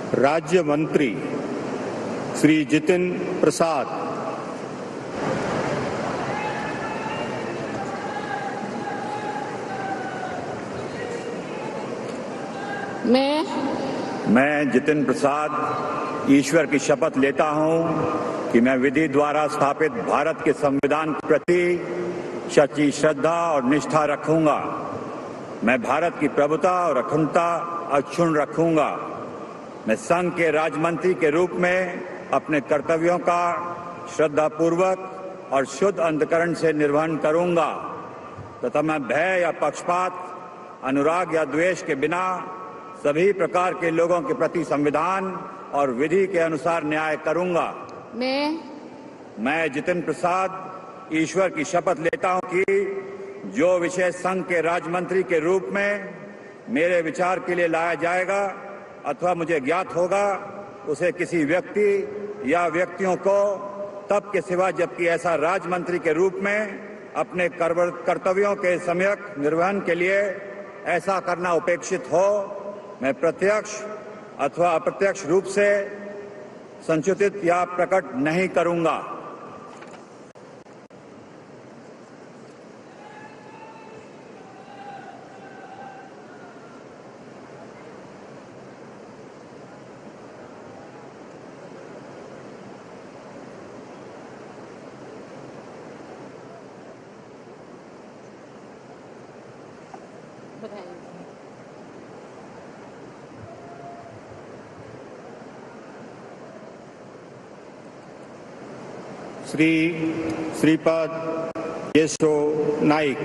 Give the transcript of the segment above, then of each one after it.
राज्य मंत्री श्री जितिन प्रसाद। मैं जितिन प्रसाद ईश्वर की शपथ लेता हूं कि मैं विधि द्वारा स्थापित भारत के संविधान के प्रति सच्ची श्रद्धा और निष्ठा रखूंगा। मैं भारत की प्रभुता और अखंडता अक्षुण्ण रखूंगा। मैं संघ के राज्यमंत्री के रूप में अपने कर्तव्यों का श्रद्धापूर्वक और शुद्ध अंतःकरण से निर्वहन करूंगा तथा मैं भय या पक्षपात, अनुराग या द्वेष के बिना सभी प्रकार के लोगों के प्रति संविधान और विधि के अनुसार न्याय करूंगा। मैं जितिन प्रसाद ईश्वर की शपथ लेता हूं कि जो विषय संघ के राज्य मंत्री के रूप में मेरे विचार के लिए लाया जाएगा अथवा मुझे ज्ञात होगा, उसे किसी व्यक्ति या व्यक्तियों को तब के सिवा जबकि ऐसा राज्य मंत्री के रूप में अपने कर्तव्यों के सम्यक निर्वहन के लिए ऐसा करना उपेक्षित हो, मैं प्रत्यक्ष अथवा अप्रत्यक्ष रूप से संचित या प्रकट नहीं करूंगा। श्रीपाद येशो नाइक।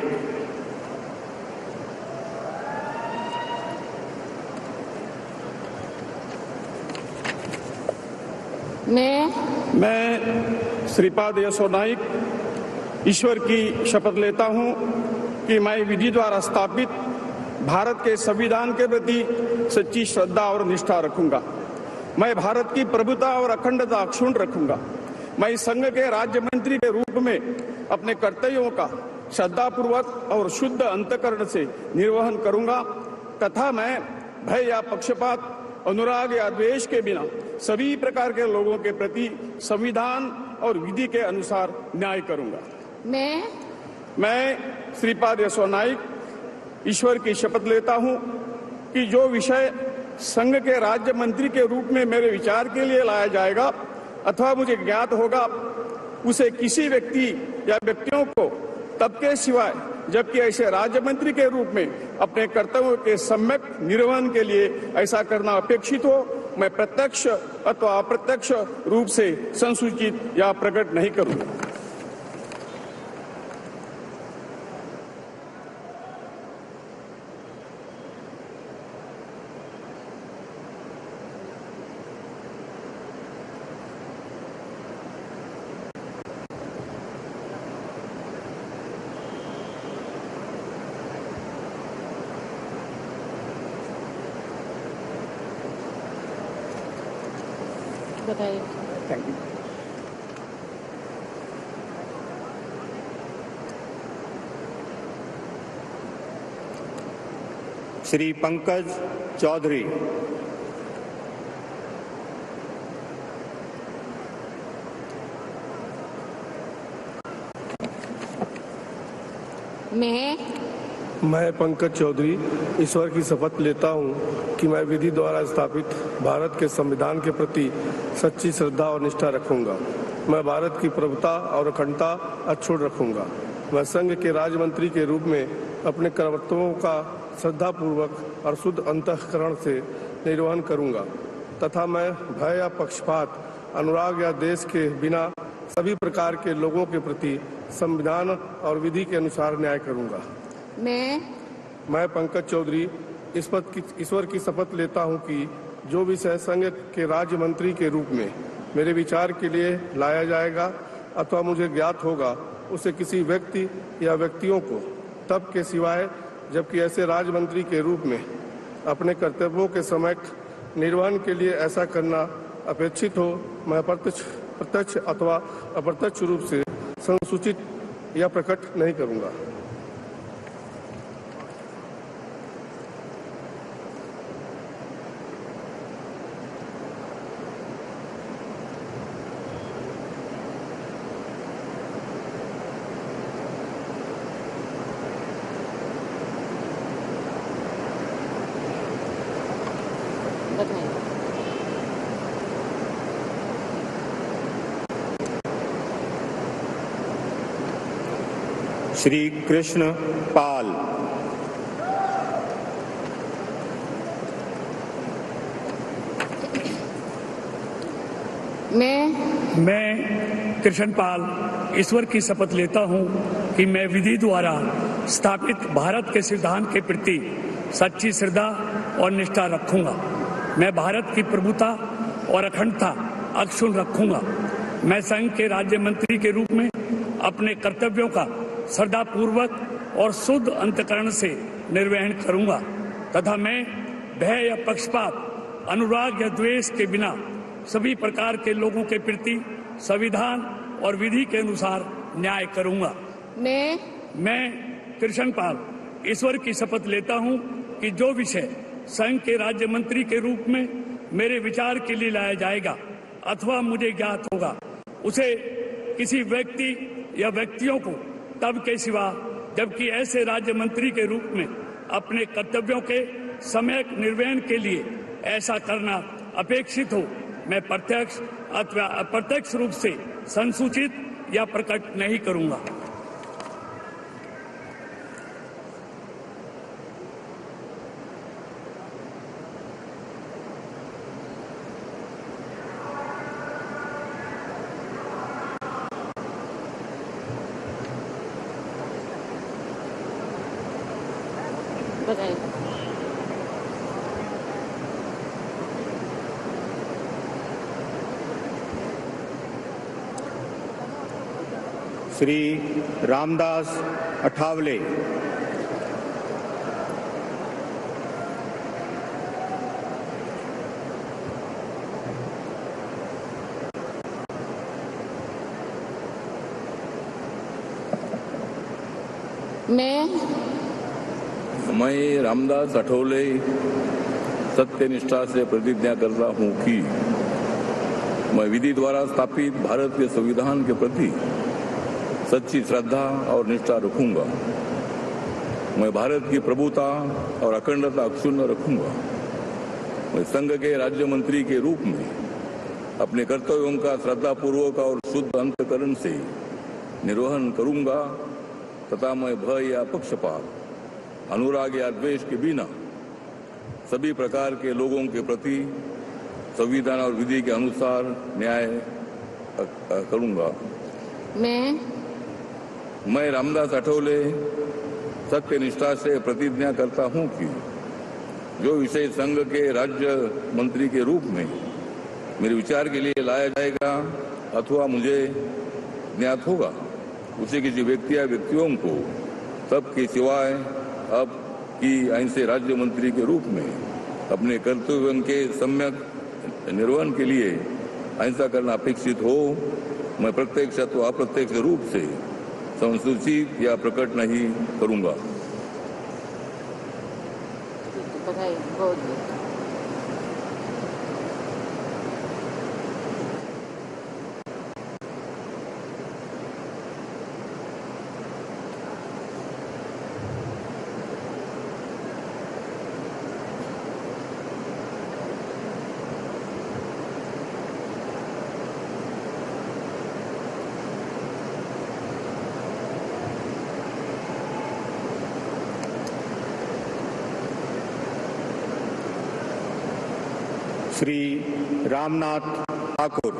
मैं श्रीपाद येशो नाइक ईश्वर की शपथ लेता हूं कि मैं विधि द्वारा स्थापित भारत के संविधान के प्रति सच्ची श्रद्धा और निष्ठा रखूंगा। मैं भारत की प्रभुता और अखंडता अक्षुण्ण रखूंगा। मैं संघ के राज्य मंत्री के रूप में अपने कर्तव्यों का श्रद्धापूर्वक और शुद्ध अंतःकरण से निर्वहन करूंगा तथा मैं भय या पक्षपात, अनुराग या द्वेष के बिना सभी प्रकार के लोगों के प्रति संविधान और विधि के अनुसार न्याय करूंगा। मैं श्रीपाद येशो नाइक ईश्वर की शपथ लेता हूं कि जो विषय संघ के राज्य मंत्री के रूप में मेरे विचार के लिए लाया जाएगा अथवा मुझे ज्ञात होगा, उसे किसी व्यक्ति या व्यक्तियों को तब के सिवाय जबकि ऐसे राज्य मंत्री के रूप में अपने कर्तव्यों के सम्यक निर्वहन के लिए ऐसा करना अपेक्षित हो, मैं प्रत्यक्ष अथवा अप्रत्यक्ष रूप से संसूचित या प्रकट नहीं करूंगा। Thank you. श्री पंकज चौधरी। मैं पंकज चौधरी ईश्वर की शपथ लेता हूं कि मैं विधि द्वारा स्थापित भारत के संविधान के प्रति सच्ची श्रद्धा और निष्ठा रखूंगा। मैं भारत की प्रभुता और अखंडता अक्षुण्ण रखूंगा। मैं संघ के राज्य मंत्री के रूप में अपने कर्तव्यों का श्रद्धापूर्वक और शुद्ध अंतःकरण से निर्वहन करूंगा तथा मैं भय या पक्षपात, अनुराग या देश के बिना सभी प्रकार के लोगों के प्रति संविधान और विधि के अनुसार न्याय करूंगा। मैं पंकज चौधरी ईश्वर की शपथ लेता हूं कि जो विषय संघ के राज्य मंत्री के रूप में मेरे विचार के लिए लाया जाएगा अथवा मुझे ज्ञात होगा, उसे किसी व्यक्ति या व्यक्तियों को तब के सिवाय जबकि ऐसे राज्य मंत्री के रूप में अपने कर्तव्यों के समय निर्वहन के लिए ऐसा करना अपेक्षित हो, मैं प्रत्यक्ष अथवा अप्रत्यक्ष रूप से संसूचित या प्रकट नहीं करूंगा। बधाई। श्री कृष्ण पाल। मैं कृष्णपाल ईश्वर की शपथ लेता हूं कि मैं विधि द्वारा स्थापित भारत के संविधान के प्रति सच्ची श्रद्धा और निष्ठा रखूंगा। मैं भारत की प्रभुता और अखंडता अक्षुण्ण रखूंगा। मैं संघ के राज्य मंत्री के रूप में अपने कर्तव्यों का श्रद्धापूर्वक और शुद्ध अंतःकरण से निर्वहन करूंगा तथा मैं भय या पक्षपात, अनुराग या द्वेष के बिना सभी प्रकार के लोगों के प्रति संविधान और विधि के अनुसार न्याय करूंगा। मैं कृष्णपाल ईश्वर की शपथ लेता हूं कि जो विषय संघ के राज्य मंत्री के रूप में मेरे विचार के लिए लाया जाएगा अथवा मुझे ज्ञात होगा, उसे किसी व्यक्ति या व्यक्तियों को तब के सिवा जबकि ऐसे राज्य मंत्री के रूप में अपने कर्तव्यों के सम्यक निर्वहन के लिए ऐसा करना अपेक्षित हो, मैं प्रत्यक्ष अथवा अप्रत्यक्ष रूप से संसूचित या प्रकट नहीं करूंगा। बधाई। श्री रामदास अठावले। मैं रामदास अठावले सत्यनिष्ठा से प्रतिज्ञा करता हूं कि मैं विधि द्वारा स्थापित भारत के संविधान के प्रति सच्ची श्रद्धा और निष्ठा रखूंगा। मैं भारत की प्रभुता और अखंडता अक्षुण्ण रखूंगा। मैं संघ के राज्य मंत्री के रूप में अपने कर्तव्यों का श्रद्धापूर्वक और शुद्ध अंतःकरण से निर्वहन करूंगा तथा मैं भय या पक्षपात, अनुराग या द्वेष के बिना सभी प्रकार के लोगों के प्रति संविधान और विधि के अनुसार न्याय करूंगा। मैं रामदास अठावले सत्यनिष्ठा से प्रतिज्ञा करता हूं कि जो विषय संघ के राज्य मंत्री के रूप में मेरे विचार के लिए लाया जाएगा अथवा मुझे ज्ञात होगा, उसे किसी व्यक्ति या व्यक्तियों को तब के सिवाय अब की ऐसे राज्य मंत्री के रूप में अपने कर्तव्यों के सम्यक निर्वहन के लिए ऐसा करना अपेक्षित हो, मैं प्रत्यक्ष अथवा अप्रत्यक्ष रूप से संसूचित या प्रकट नहीं करूंगा। बधाई। बहुत बहुत। श्री रामनाथ ठाकुर।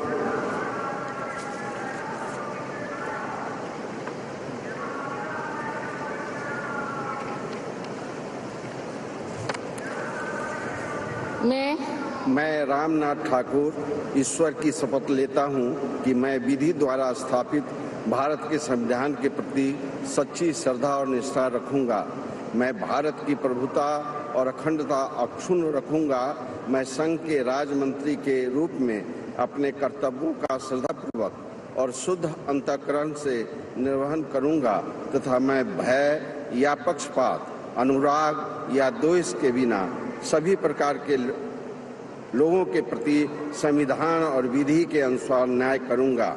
मैं रामनाथ ठाकुर ईश्वर की शपथ लेता हूं कि मैं विधि द्वारा स्थापित भारत के संविधान के प्रति सच्ची श्रद्धा और निष्ठा रखूंगा। मैं भारत की प्रभुता और अखंडता अक्षुण्ण रखूंगा। मैं संघ के राज्य मंत्री के रूप में अपने कर्तव्यों का श्रद्धापूर्वक और शुद्ध अंतःकरण से निर्वहन करूंगा तथा मैं भय या पक्षपात, अनुराग या द्वेष के बिना सभी प्रकार के लोगों के प्रति संविधान और विधि के अनुसार न्याय करूंगा।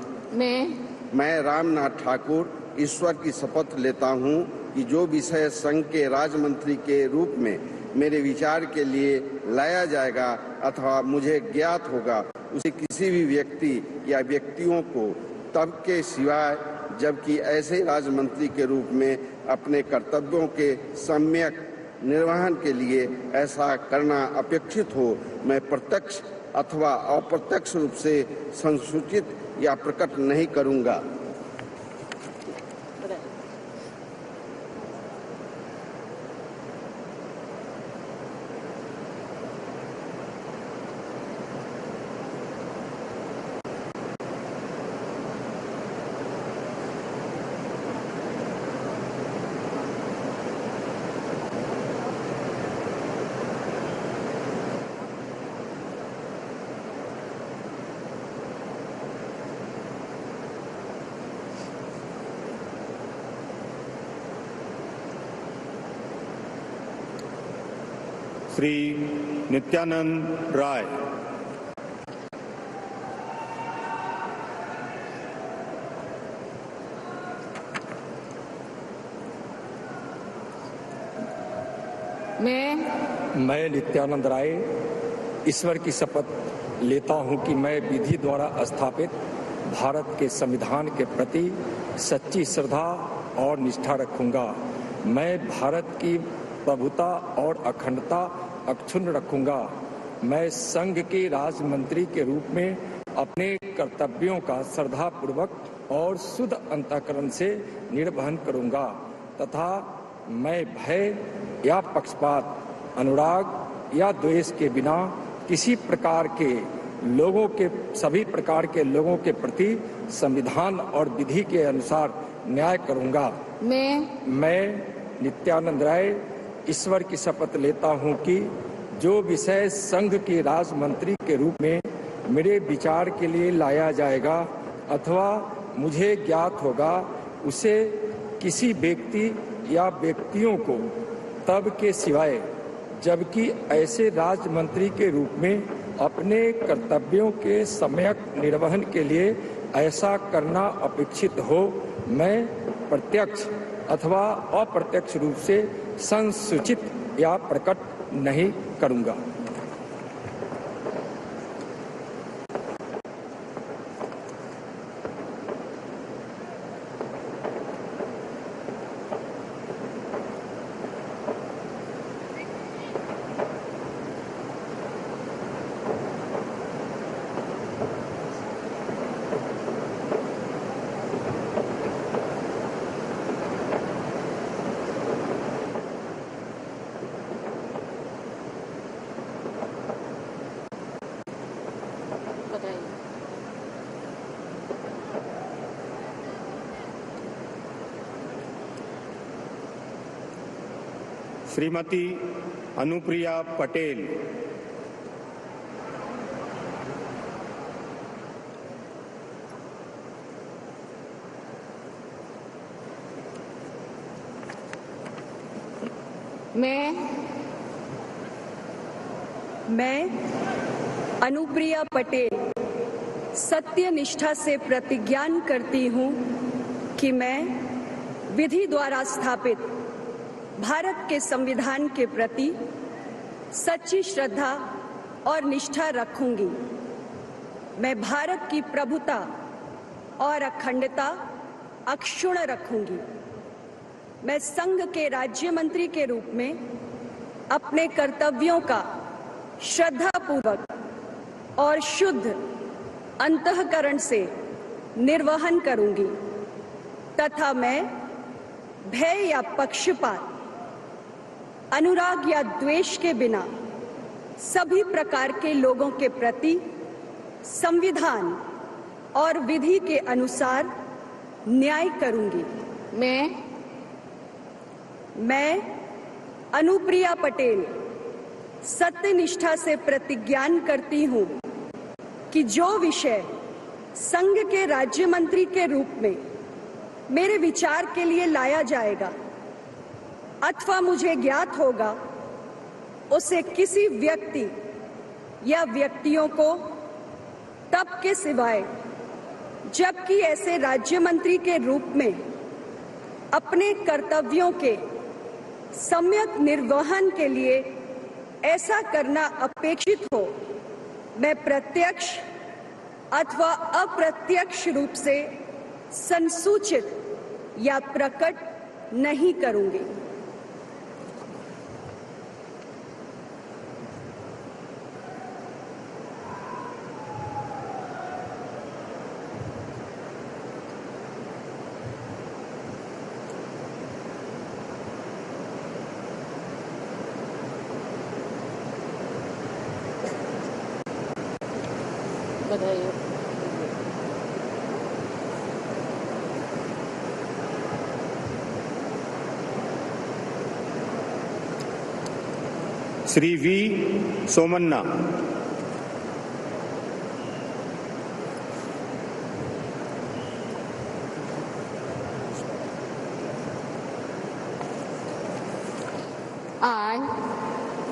मैं रामनाथ ठाकुर ईश्वर की शपथ लेता हूं कि जो विषय संघ के राज्य मंत्री के रूप में मेरे विचार के लिए लाया जाएगा अथवा मुझे ज्ञात होगा उसे किसी भी व्यक्ति या व्यक्तियों को तब के सिवाय जबकि ऐसे राज्य मंत्री के रूप में अपने कर्तव्यों के सम्यक निर्वहन के लिए ऐसा करना अपेक्षित हो मैं प्रत्यक्ष अथवा अप्रत्यक्ष रूप से संसूचित या प्रकट नहीं करूंगा। श्री नित्यानंद राय। मैं नित्यानंद राय ईश्वर की शपथ लेता हूं कि मैं विधि द्वारा स्थापित भारत के संविधान के प्रति सच्ची श्रद्धा और निष्ठा रखूंगा। मैं भारत की प्रभुता और अखंडता अक्षुण्ण रखूंगा। मैं संघ के राज्य मंत्री के रूप में अपने कर्तव्यों का श्रद्धापूर्वक और शुद्ध अंतःकरण से निर्वहन करूंगा तथा मैं भय या पक्षपात, अनुराग या द्वेष के बिना किसी प्रकार के सभी प्रकार के लोगों के प्रति संविधान और विधि के अनुसार न्याय करूंगा। मैं नित्यानंद राय ईश्वर की शपथ लेता हूं कि जो विषय संघ के राज्य मंत्री के रूप में मेरे विचार के लिए लाया जाएगा अथवा मुझे ज्ञात होगा उसे किसी व्यक्ति या व्यक्तियों को तब के सिवाय जबकि ऐसे राज्य मंत्री के रूप में अपने कर्तव्यों के सम्यक निर्वहन के लिए ऐसा करना अपेक्षित हो मैं प्रत्यक्ष अथवा अप्रत्यक्ष रूप से संसूचित या प्रकट नहीं करूंगा। श्रीमती अनुप्रिया पटेल। मैं अनुप्रिया पटेल सत्य निष्ठा से प्रतिज्ञान करती हूँ कि मैं विधि द्वारा स्थापित भारत के संविधान के प्रति सच्ची श्रद्धा और निष्ठा रखूंगी। मैं भारत की प्रभुता और अखंडता अक्षुण्ण रखूंगी। मैं संघ के राज्य मंत्री के रूप में अपने कर्तव्यों का श्रद्धापूर्वक और शुद्ध अंतःकरण से निर्वहन करूंगी तथा मैं भय या पक्षपात, अनुराग या द्वेष के बिना सभी प्रकार के लोगों के प्रति संविधान और विधि के अनुसार न्याय करूंगी। मैं अनुप्रिया पटेल सत्यनिष्ठा से प्रतिज्ञान करती हूं कि जो विषय संघ के राज्य मंत्री के रूप में मेरे विचार के लिए लाया जाएगा अथवा मुझे ज्ञात होगा उसे किसी व्यक्ति या व्यक्तियों को तब के सिवाय जबकि ऐसे राज्य मंत्री के रूप में अपने कर्तव्यों के सम्यक निर्वहन के लिए ऐसा करना अपेक्षित हो, मैं प्रत्यक्ष अथवा अप्रत्यक्ष रूप से संसूचित या प्रकट नहीं करूंगी। बधाई हो। Shri V Somanna.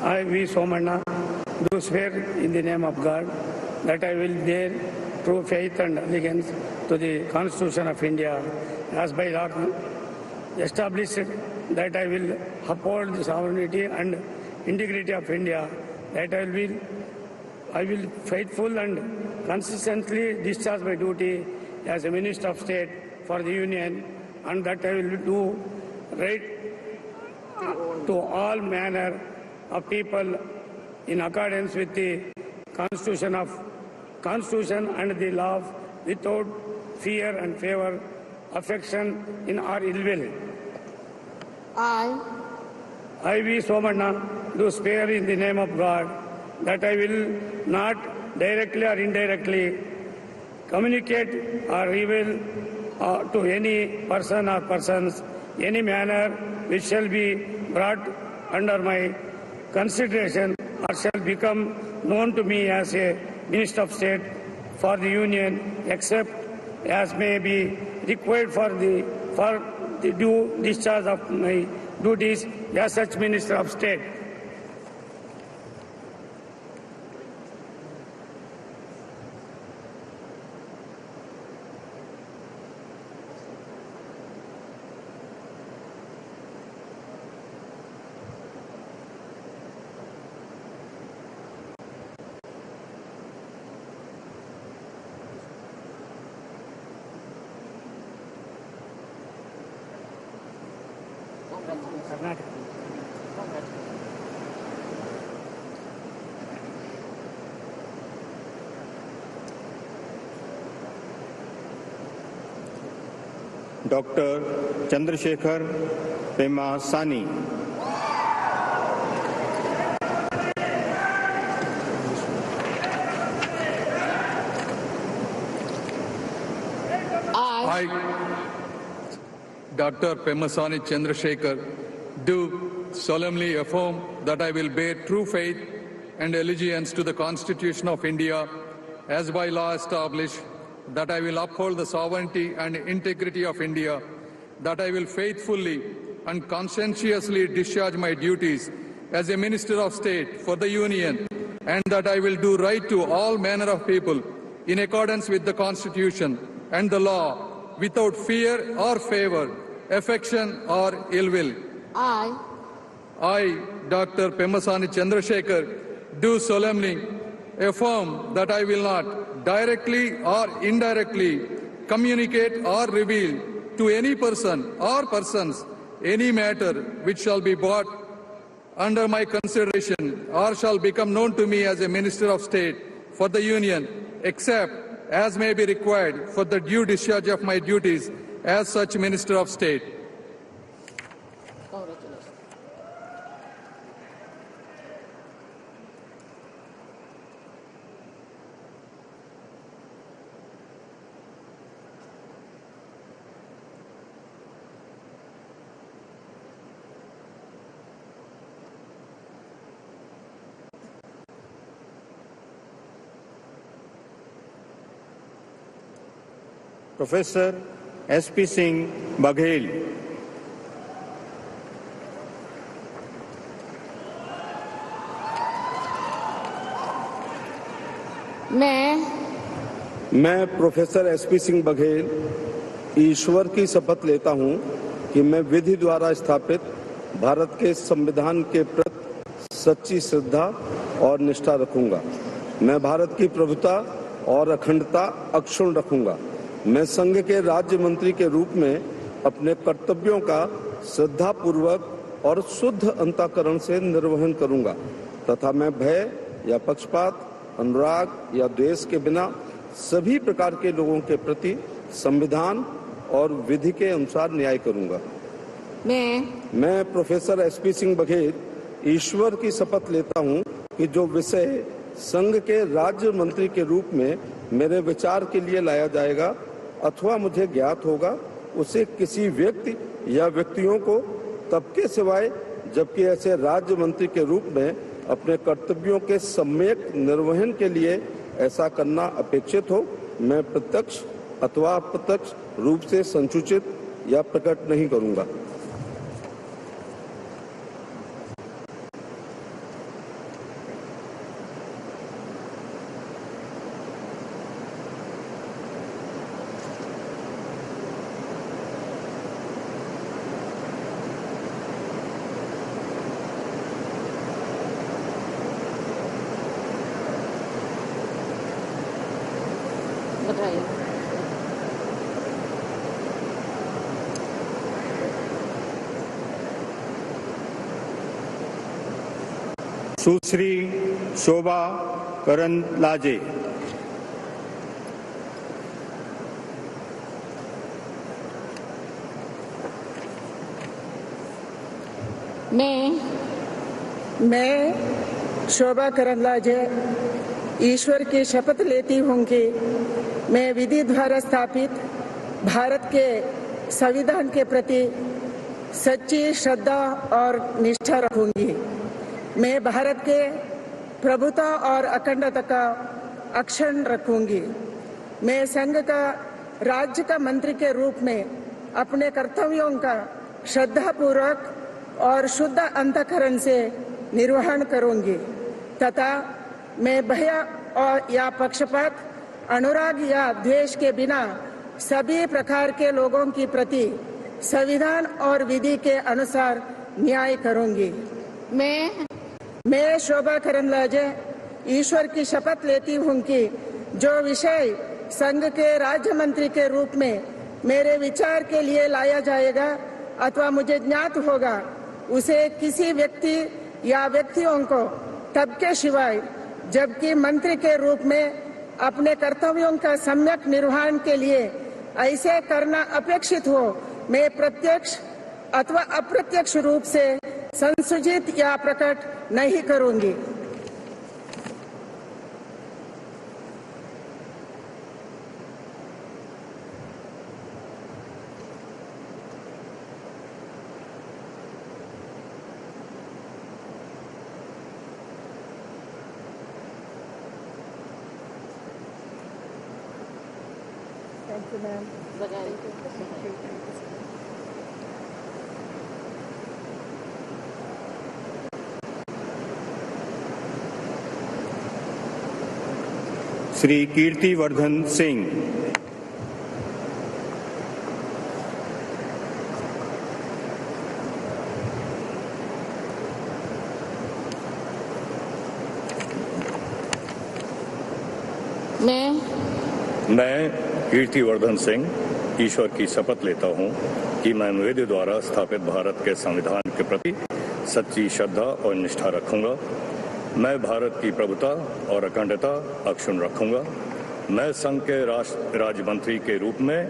I, V. Somanna, do swear in the name of God that I will bear true faith and allegiance to the Constitution of India as by law established, that I will uphold the sovereignty and integrity of India, that I will faithful and consistently discharge my duty as a Minister of State for the Union, and that I will do right to all manner of people in accordance with the Constitution and the law, without fear and favor, affection in or ill will. I, V. Somanna, do swear in the name of God that I will not directly or indirectly communicate or reveal to any person or persons any manner which shall be brought under my consideration or shall become known to me as a Minister of State for the Union, except as may be required for the due discharge of my duties as such Minister of State. Doctor Chandrashekhar Pemmasani. I, Dr. Pemasani Chandrasekhar, do solemnly affirm that I will bear true faith and allegiance to the Constitution of India as by law established, that I will uphold the sovereignty and integrity of India, that I will faithfully and conscientiously discharge my duties as a Minister of State for the Union, and that I will do right to all manner of people in accordance with the Constitution and the law, without fear or favor, affection or ill will. I, Dr. Pemasani Chandrasekhar, do solemnly affirm that I will not directly or indirectly communicate or reveal to any person or persons any matter which shall be brought under my consideration or shall become known to me as a Minister of State for the Union, except as may be required for the due discharge of my duties as such Minister of State. Congratulations. Professor SP Singh Baghel. मैं professor SP Singh Baghel ईश्वर की शपथ लेता हूं कि मैं विधि द्वारा स्थापित भारत के संविधान के प्रति सच्ची श्रद्धा और निष्ठा रखूंगा। मैं भारत की प्रभुता और अखंडता अक्षुण्ण रखूंगा। मैं संघ के राज्य मंत्री के रूप में अपने कर्तव्यों का श्रद्धापूर्वक और शुद्ध अंतःकरण से निर्वहन करूंगा तथा मैं भय या पक्षपात, अनुराग या द्वेष के बिना सभी प्रकार के लोगों के प्रति संविधान और विधि के अनुसार न्याय करूंगा। मैं प्रोफेसर एसपी सिंह बघेल ईश्वर की शपथ लेता हूं कि जो विषय संघ के राज्य मंत्री के रूप में मेरे विचार के लिए लाया जाएगा अथवा मुझे ज्ञात होगा, उसे किसी व्यक्ति या व्यक्तियों को तब के सिवाय जबकि ऐसे राज्य मंत्री के रूप में अपने कर्तव्यों के सम्यक निर्वहन के लिए ऐसा करना अपेक्षित हो, मैं प्रत्यक्ष अथवा अप्रत्यक्ष रूप से संसूचित या प्रकट नहीं करूंगा। बधाई। सुश्री शोभा करंदलाजे। मैं शोभा करंदलाजे ईश्वर की शपथ लेती हूँ कि मैं विधि द्वारा स्थापित भारत के संविधान के प्रति सच्ची श्रद्धा और निष्ठा रखूंगी। मैं भारत के प्रभुता और अखंडता का अक्षुण्ण रखूंगी। मैं संघ का राज्य का मंत्री के रूप में अपने कर्तव्यों का श्रद्धापूर्वक और शुद्ध अंतःकरण से निर्वहन करूंगी तथा मैं भय और या पक्षपात, अनुराग या द्वेष के बिना सभी प्रकार के लोगों की प्रति संविधान और विधि के अनुसार न्याय करूंगी। मैं शोभा करंदलाजे ईश्वर की शपथ लेती हूँ कि जो विषय संघ के राज्य मंत्री के रूप में मेरे विचार के लिए लाया जाएगा अथवा मुझे ज्ञात होगा, उसे किसी व्यक्ति या व्यक्तियों को तब के सिवाय जबकि मंत्री के रूप में अपने कर्तव्यों का सम्यक निर्वहन के लिए ऐसे करना अपेक्षित हो, मैं प्रत्यक्ष अथवा अप्रत्यक्ष रूप से संसूचित या प्रकट नहीं करूंगी। श्री कीर्तिवर्धन सिंह। मैं कीर्तिवर्धन सिंह ईश्वर की शपथ लेता हूं कि मैं विधि द्वारा स्थापित भारत के संविधान के प्रति सच्ची श्रद्धा और निष्ठा रखूंगा। मैं भारत की प्रभुता और अखंडता अक्षुण्ण रखूंगा। मैं संघ के राज्य मंत्री के रूप में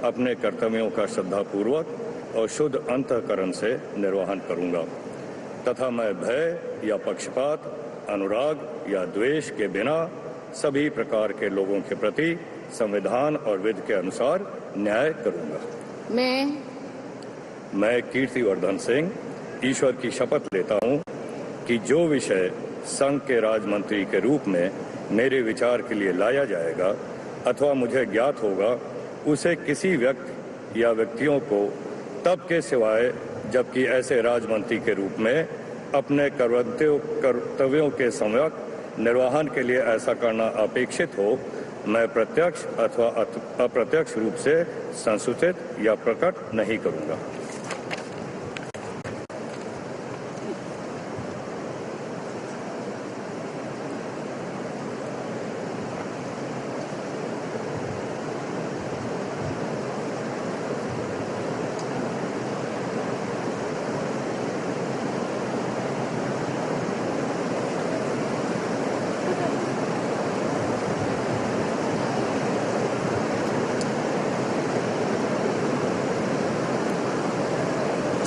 अपने कर्तव्यों का श्रद्धापूर्वक और शुद्ध अंतःकरण से निर्वहन करूंगा तथा मैं भय या पक्षपात, अनुराग या द्वेष के बिना सभी प्रकार के लोगों के प्रति संविधान और विधि के अनुसार न्याय करूंगा। मैं कीर्तिवर्धन सिंह ईश्वर की शपथ लेता हूं कि जो विषय संघ के राज्य मंत्री के रूप में मेरे विचार के लिए लाया जाएगा अथवा मुझे ज्ञात होगा, उसे किसी व्यक्ति या व्यक्तियों को तब के सिवाय जबकि ऐसे राज्य मंत्री के रूप में अपने कर्तव्यों के सम्यक निर्वहन के लिए ऐसा करना अपेक्षित हो, मैं प्रत्यक्ष अथवा अप्रत्यक्ष रूप से संसूचित या प्रकट नहीं करूंगा।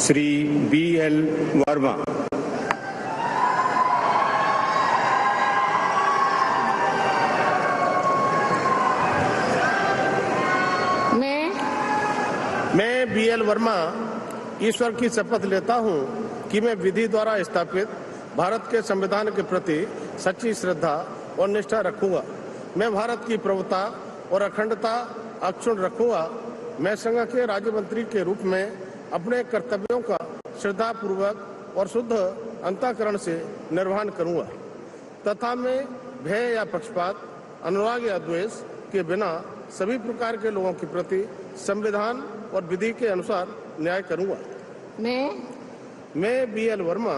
श्री BL वर्मा। मैं BL वर्मा ईश्वर की शपथ लेता हूं कि मैं विधि द्वारा स्थापित भारत के संविधान के प्रति सच्ची श्रद्धा और निष्ठा रखूंगा। मैं भारत की प्रभुता और अखंडता अक्षुण्ण रखूंगा। मैं संघ के राज्य मंत्री के रूप में अपने कर्तव्यों का श्रद्धापूर्वक और शुद्ध अंतःकरण से निर्वहन करूंगा तथा मैं भय या पक्षपात, अनुराग या द्वेष के बिना सभी प्रकार के लोगों के प्रति संविधान और विधि के अनुसार न्याय करूंगा। मैं BL वर्मा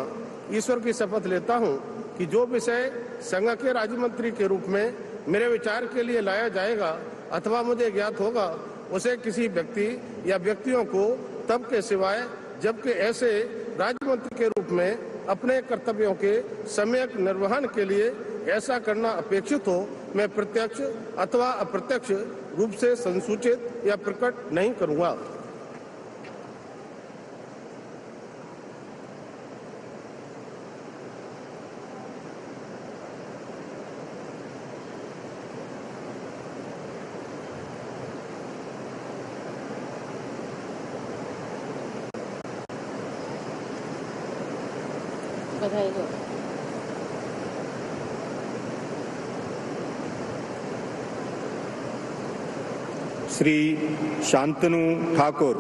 ईश्वर की शपथ लेता हूं कि जो विषय संघ के राज्य मंत्री के रूप में मेरे विचार के लिए लाया जाएगा अथवा मुझे ज्ञात होगा उसे किसी व्यक्ति या व्यक्तियों को तब के सिवाय जबकि ऐसे राज्य मंत्री के रूप में अपने कर्तव्यों के सम्यक निर्वहन के लिए ऐसा करना अपेक्षित हो, मैं प्रत्यक्ष अथवा अप्रत्यक्ष रूप से संसूचित या प्रकट नहीं करूंगा। बधाई हो। Shri Shantanu Thakur.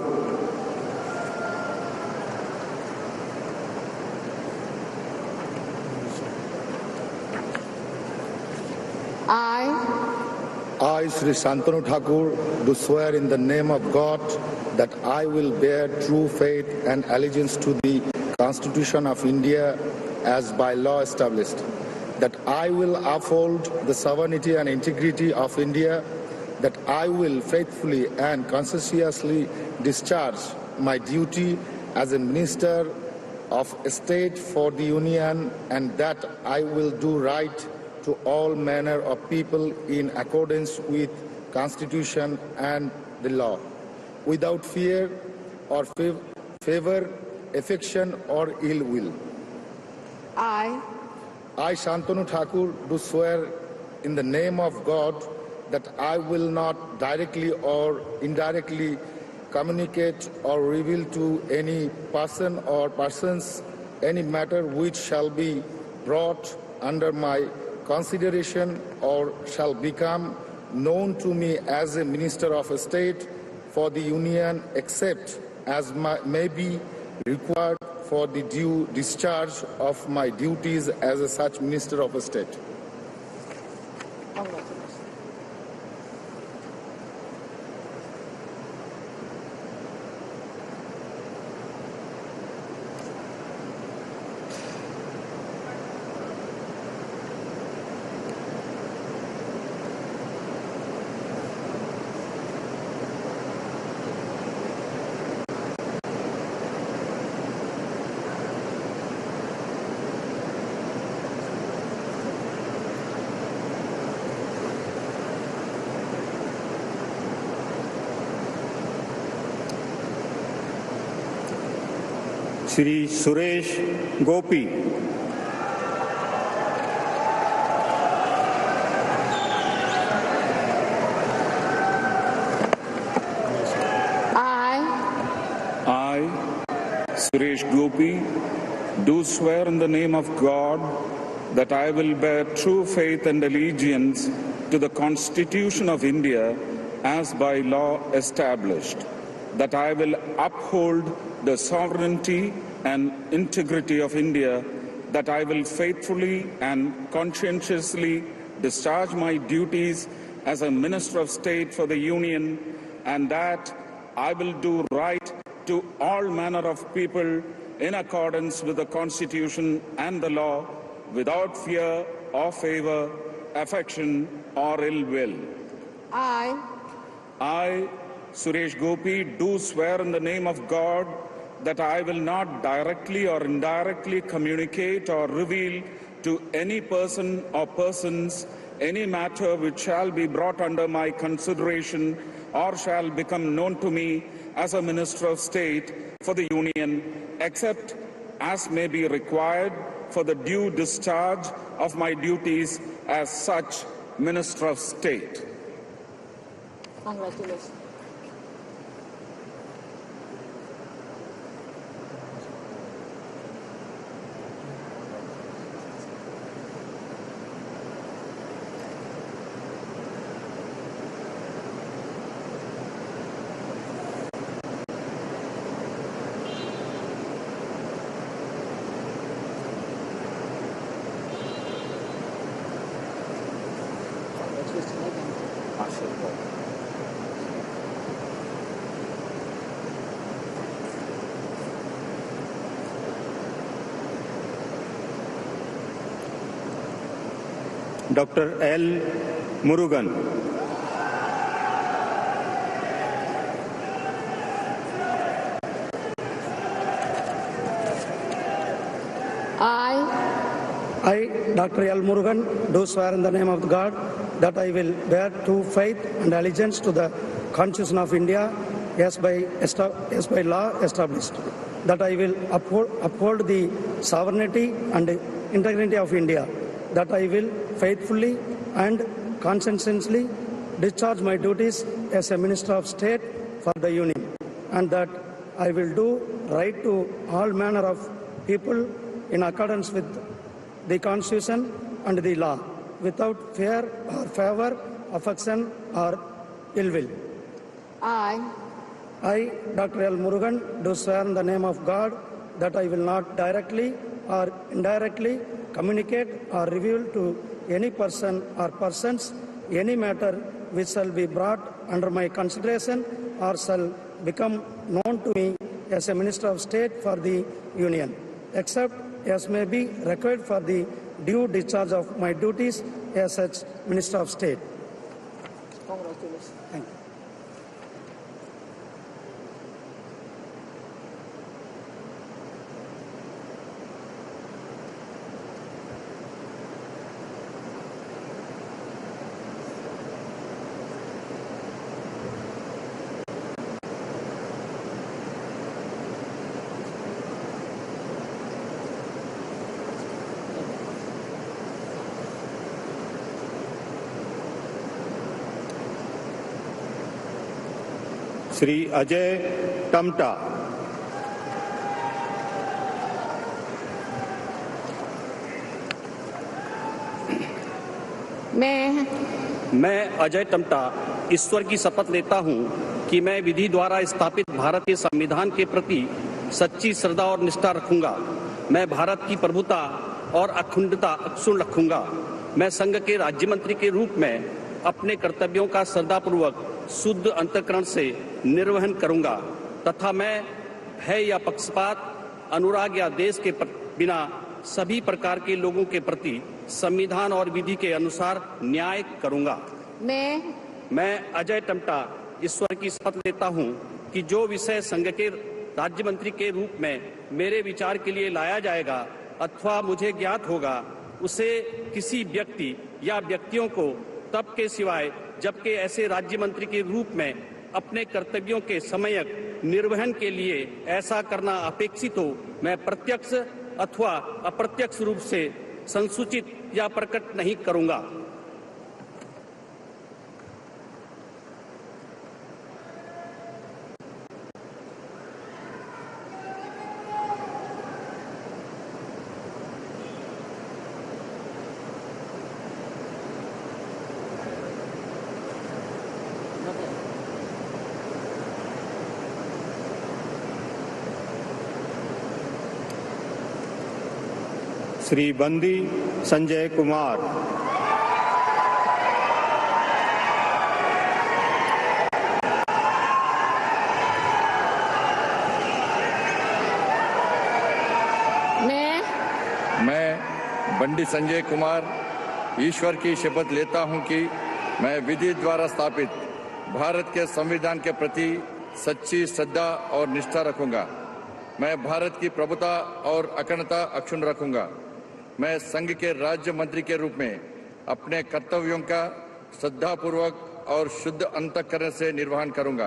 I, Sri Shantanu Thakur, do swear in the name of God that I will bear true faith and allegiance to the Constitution of India as by law established, that I will uphold the sovereignty and integrity of India, that I will faithfully and conscientiously discharge my duty as a Minister of State for the Union, and that I will do right to all manner of people in accordance with Constitution and the law, without fear or favor, affection or ill will. I, Shantanu Thakur, do swear in the name of God that I will not directly or indirectly communicate or reveal to any person or persons any matter which shall be brought under my consideration or shall become known to me as a Minister of State for the Union, except as may be required for the due discharge of my duties as a such Minister of State. Shri Suresh Gopi. I, Suresh Gopi, do swear in the name of God that I will bear true faith and allegiance to the Constitution of India as by law established, that I will uphold the sovereignty and integrity of India, that I will faithfully and conscientiously discharge my duties as a Minister of State for the Union, and that I will do right to all manner of people in accordance with the Constitution and the law, without fear or favor, affection or ill will. I, Suresh Gopi, do swear in the name of God that I will not directly or indirectly communicate or reveal to any person or persons any matter which shall be brought under my consideration or shall become known to me as a Minister of State for the Union, except as may be required for the due discharge of my duties as such Minister of State. Congratulations. Doctor L Murugan. I, Dr. L. Murugan, do swear in the name of God that I will bear true faith and allegiance to the Constitution of India as by law established, that I will uphold the sovereignty and integrity of India, that I will faithfully and conscientiously discharge my duties as a Minister of State for the Union, and that I will do right to all manner of people in accordance with the Constitution and the law, without fear or favor, affection or ill will. I, Dr. L. Murugan, do swear in the name of God that I will not directly or indirectly communicate or reveal to any person or persons any matter which shall be brought under my consideration or shall become known to me as a Minister of State for the Union, except as may be required for the due discharge of my duties as such Minister of State. Congratulations. Thank you. Shri Ajay Tamta. मैं अजय टमटा ईश्वर की शपथ लेता हूं कि मैं विधि द्वारा स्थापित भारतीय संविधान के प्रति सच्ची श्रद्धा और निष्ठा रखूंगा। मैं भारत की प्रभुता और अखंडता अक्षुण्ण रखूंगा। मैं संघ के राज्य मंत्री के रूप में अपने कर्तव्यों का श्रद्धापूर्वक शुद्ध अंतःकरण से निर्वहन करूंगा तथा मैं भय या पक्षपात, अनुराग या देश के बिना सभी प्रकार के लोगों के प्रति संविधान और विधि के अनुसार न्याय करूंगा। मैं अजय टमटा ईश्वर की शपथ लेता हूं कि जो विषय संघ के राज्य मंत्री के रूप में मेरे विचार के लिए लाया जाएगा अथवा मुझे ज्ञात होगा, उसे किसी व्यक्ति या व्यक्तियों को तब के सिवाय जबकि ऐसे राज्य मंत्री के रूप में अपने कर्तव्यों के समयक निर्वहन के लिए ऐसा करना अपेक्षित हो, मैं प्रत्यक्ष अथवा अप्रत्यक्ष रूप से संसूचित या प्रकट नहीं करूंगा। श्री बंदी संजय कुमार। मैं बंडी संजय कुमार ईश्वर की शपथ लेता हूं कि मैं विधि द्वारा स्थापित भारत के संविधान के प्रति सच्ची श्रद्धा और निष्ठा रखूंगा। मैं भारत की प्रभुता और अखंडता अक्षुण्ण रखूंगा। मैं संघ के राज्य मंत्री के रूप में अपने कर्तव्यों का श्रद्धापूर्वक और शुद्ध अंतःकरण से निर्वहन करूंगा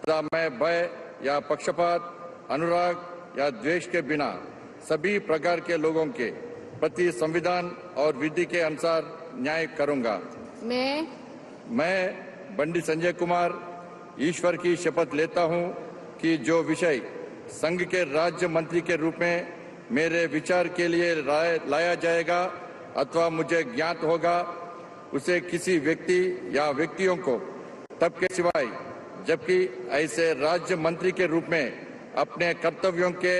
तथा मैं भय या पक्षपात, अनुराग या द्वेष के बिना सभी प्रकार के लोगों के प्रति संविधान और विधि के अनुसार न्याय करूंगा। मैं बंडी संजय कुमार ईश्वर की शपथ लेता हूं कि जो विषय संघ के राज्य मंत्री के रूप में मेरे विचार के लिए लाया जाएगा अथवा मुझे ज्ञात होगा, उसे किसी व्यक्ति या व्यक्तियों को तब के सिवाय जबकि ऐसे राज्य मंत्री के रूप में अपने कर्तव्यों के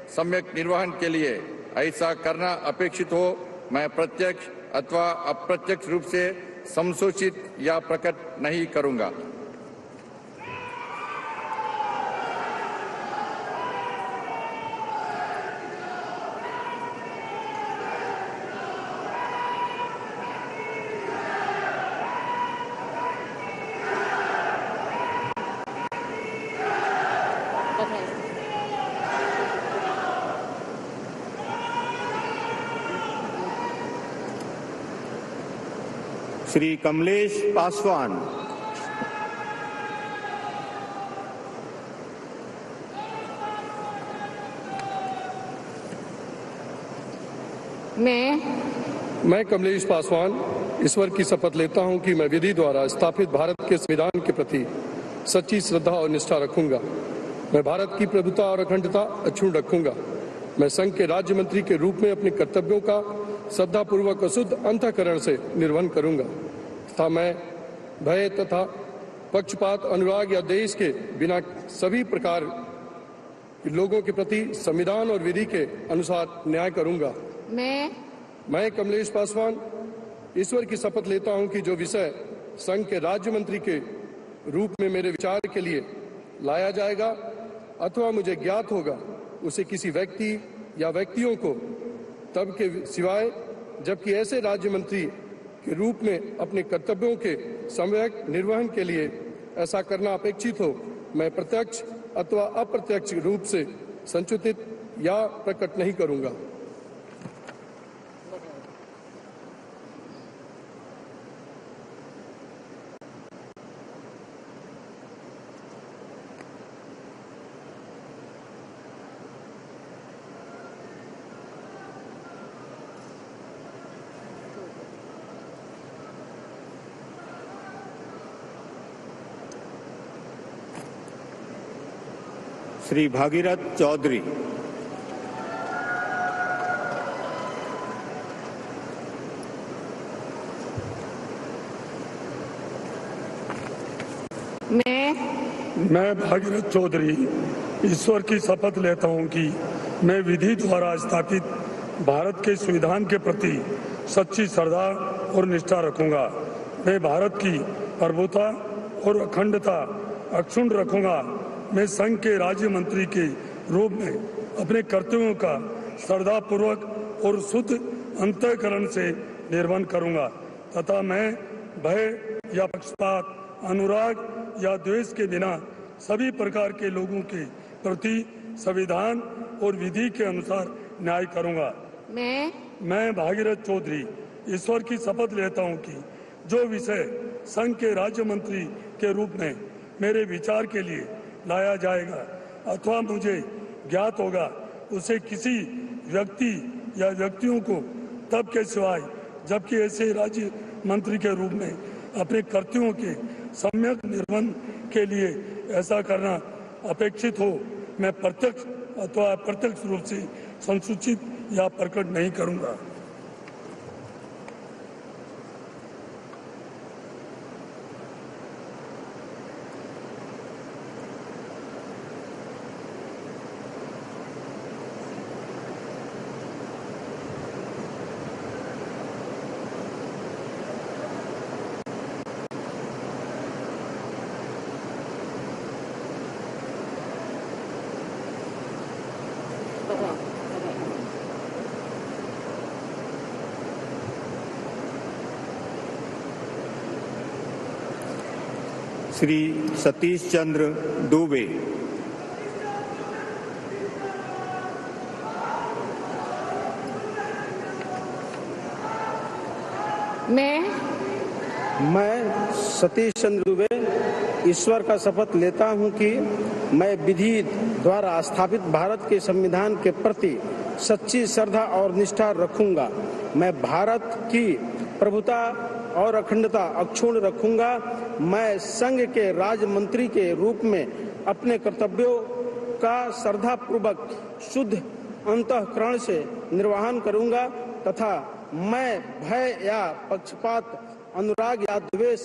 सम्यक निर्वहन के लिए ऐसा करना अपेक्षित हो, मैं प्रत्यक्ष अथवा अप्रत्यक्ष रूप से संसूचित या प्रकट नहीं करूंगा। श्री कमलेश पासवान। मैं कमलेश पासवान ईश्वर की शपथ लेता हूं कि मैं विधि द्वारा स्थापित भारत के संविधान के प्रति सच्ची श्रद्धा और निष्ठा रखूंगा। मैं भारत की प्रभुता और अखंडता अक्षुण्ण रखूंगा। मैं संघ के राज्य मंत्री के रूप में अपने कर्तव्यों का श्रद्धापूर्वक और शुद्ध अंतःकरण से निर्वहन करूंगा तथा मैं भय तथा पक्षपात, अनुराग या देश के बिना सभी प्रकार के लोगों के प्रति संविधान और विधि के अनुसार न्याय करूंगा। मैं कमलेश पासवान ईश्वर की शपथ लेता हूं कि जो विषय संघ के राज्य मंत्री के रूप में मेरे विचार के लिए लाया जाएगा अथवा मुझे ज्ञात होगा, उसे किसी व्यक्ति या व्यक्तियों को तब के सिवाय जबकि ऐसे राज्य मंत्री के रूप में अपने कर्तव्यों के सम्यक निर्वहन के लिए ऐसा करना अपेक्षित हो, मैं प्रत्यक्ष अथवा अप्रत्यक्ष रूप से संसूचित या प्रकट नहीं करूंगा। श्री भागीरथ चौधरी। मैं भागीरथ चौधरी ईश्वर की शपथ लेता हूं कि मैं विधि द्वारा स्थापित भारत के संविधान के प्रति सच्ची श्रद्धा और निष्ठा रखूंगा। मैं भारत की प्रभुता और अखंडता अक्षुण्ण रखूंगा। मैं संघ के राज्य मंत्री के रूप में अपने कर्तव्यों का श्रद्धापूर्वक और शुद्ध अंतःकरण से निर्वहन करूंगा तथा मैं भय या पक्षपात, अनुराग या द्वेष के बिना सभी प्रकार के लोगों के प्रति संविधान और विधि के अनुसार न्याय करूंगा। मैं भागीरथ चौधरी ईश्वर की शपथ लेता हूं कि जो विषय संघ के राज्य मंत्री के रूप में मेरे विचार के लिए लाया जाएगा अथवा मुझे ज्ञात होगा, उसे किसी व्यक्ति या व्यक्तियों को तब के सिवाय जबकि ऐसे राज्य मंत्री के रूप में अपने कर्तव्यों के सम्यक निर्वहन के लिए ऐसा करना अपेक्षित हो, मैं प्रत्यक्ष अथवा अप्रत्यक्ष रूप से संसूचित या प्रकट नहीं करूंगा। श्री सतीश चंद्र दुबे। मैं सतीश चंद्र दुबे ईश्वर का शपथ लेता हूं कि मैं विधि द्वारा स्थापित भारत के संविधान के प्रति सच्ची श्रद्धा और निष्ठा रखूंगा। मैं भारत की प्रभुता और अखंडता अक्षुण्ण रखूंगा। मैं संघ के राज्य मंत्री के रूप में अपने कर्तव्यों का श्रद्धापूर्वक शुद्ध अंतःकरण से निर्वहन करूंगा तथा मैं भय या पक्षपात, अनुराग या द्वेष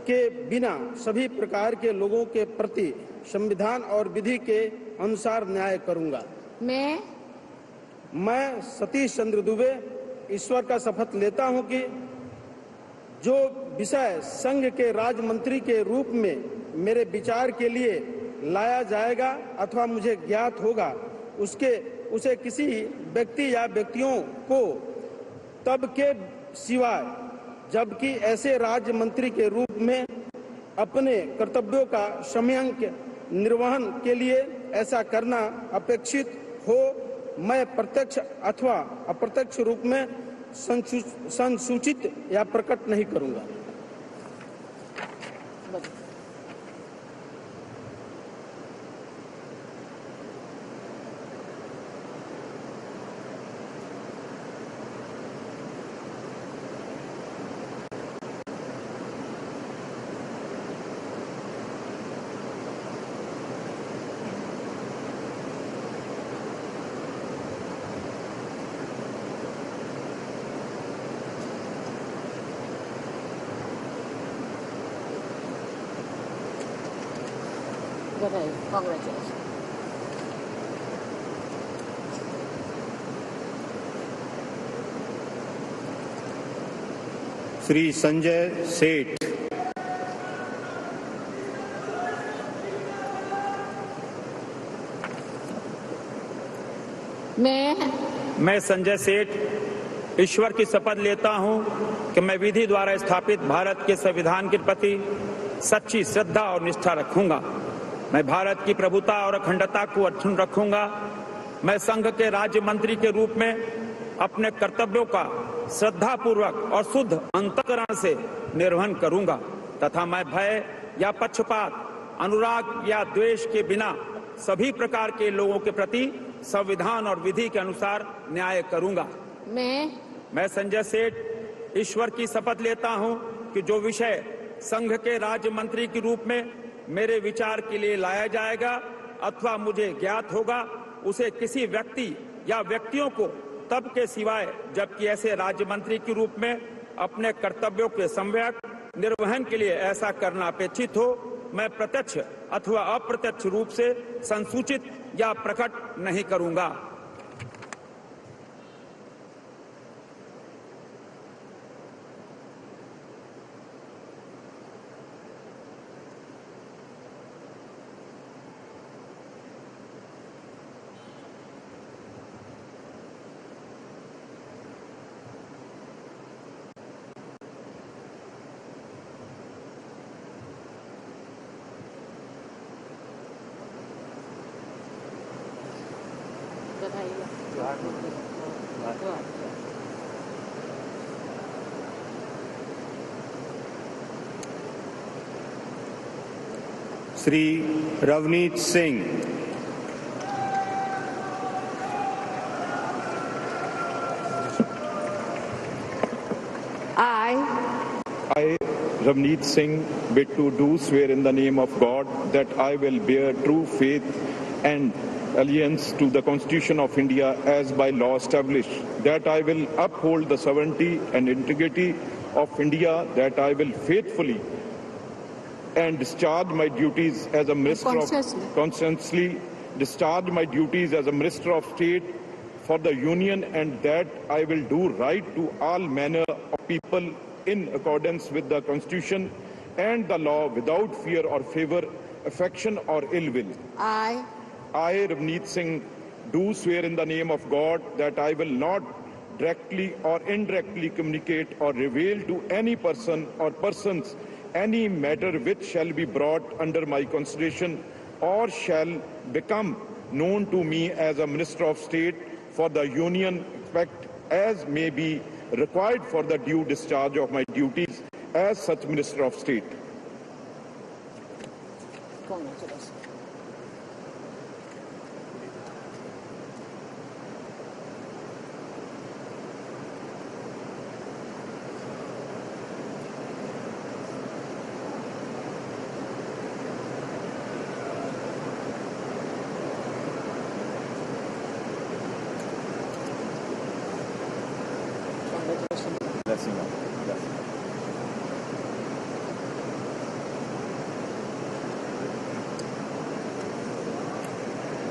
के बिना सभी प्रकार के लोगों के प्रति संविधान और विधि के अनुसार न्याय करूंगा। मैं सतीश चंद्र दुबे ईश्वर का शपथ लेता हूं कि जो विषय संघ के राज्य मंत्री के रूप में मेरे विचार के लिए लाया जाएगा अथवा मुझे ज्ञात होगा उसे किसी व्यक्ति या व्यक्तियों को तब के सिवाय जबकि ऐसे राज्य मंत्री के रूप में अपने कर्तव्यों का सम्यक निर्वहन के लिए ऐसा करना अपेक्षित हो, मैं प्रत्यक्ष अथवा अप्रत्यक्ष रूप में संसूचित या प्रकट नहीं करूंगा। Congratulations. श्री संजय सेठ। मैं संजय सेठ ईश्वर की शपथ लेता हूं कि मैं विधि द्वारा स्थापित भारत के संविधान के प्रति सच्ची श्रद्धा और निष्ठा रखूंगा। मैं भारत की प्रभुता और अखंडता को अक्षुण्ण रखूंगा। मैं संघ के राज्य मंत्री के रूप में अपने कर्तव्यों का श्रद्धापूर्वक और शुद्ध अंतःकरण से निर्वहन करूंगा तथा मैं भय या पक्षपात, अनुराग या द्वेष के बिना सभी प्रकार के लोगों के प्रति संविधान और विधि के अनुसार न्याय करूंगा। मैं संजय सेठ ईश्वर की शपथ लेता हूं कि जो विषय संघ के राज्य मंत्री के रूप में मेरे विचार के लिए लाया जाएगा अथवा मुझे ज्ञात होगा उसे किसी व्यक्ति या व्यक्तियों को तब के सिवाय जबकि ऐसे राज्य मंत्री के रूप में अपने कर्तव्यों के सम्यक निर्वहन के लिए ऐसा करना अपेक्षित हो, मैं प्रत्यक्ष अथवा अप्रत्यक्ष रूप से संसूचित या प्रकट नहीं करूंगा। Shri Ravneet Singh. I, Ravneet Singh, bid to do swear in the name of God that I will bear true faith and allegiance to the Constitution of India as by law established, that I will uphold the sovereignty and integrity of India, that I will faithfully and discharge my duties as a minister conscientiously discharge my duties as a minister of state for the union, and that I will do right to all manner of people in accordance with the Constitution and the law without fear or favor, affection or ill will. I, Ravneet Singh, do swear in the name of God that I will not directly or indirectly communicate or reveal to any person or persons any matter which shall be brought under my consideration or shall become known to me as a Minister of State for the Union, except as may be required for the due discharge of my duties as such Minister of State. Congratulations.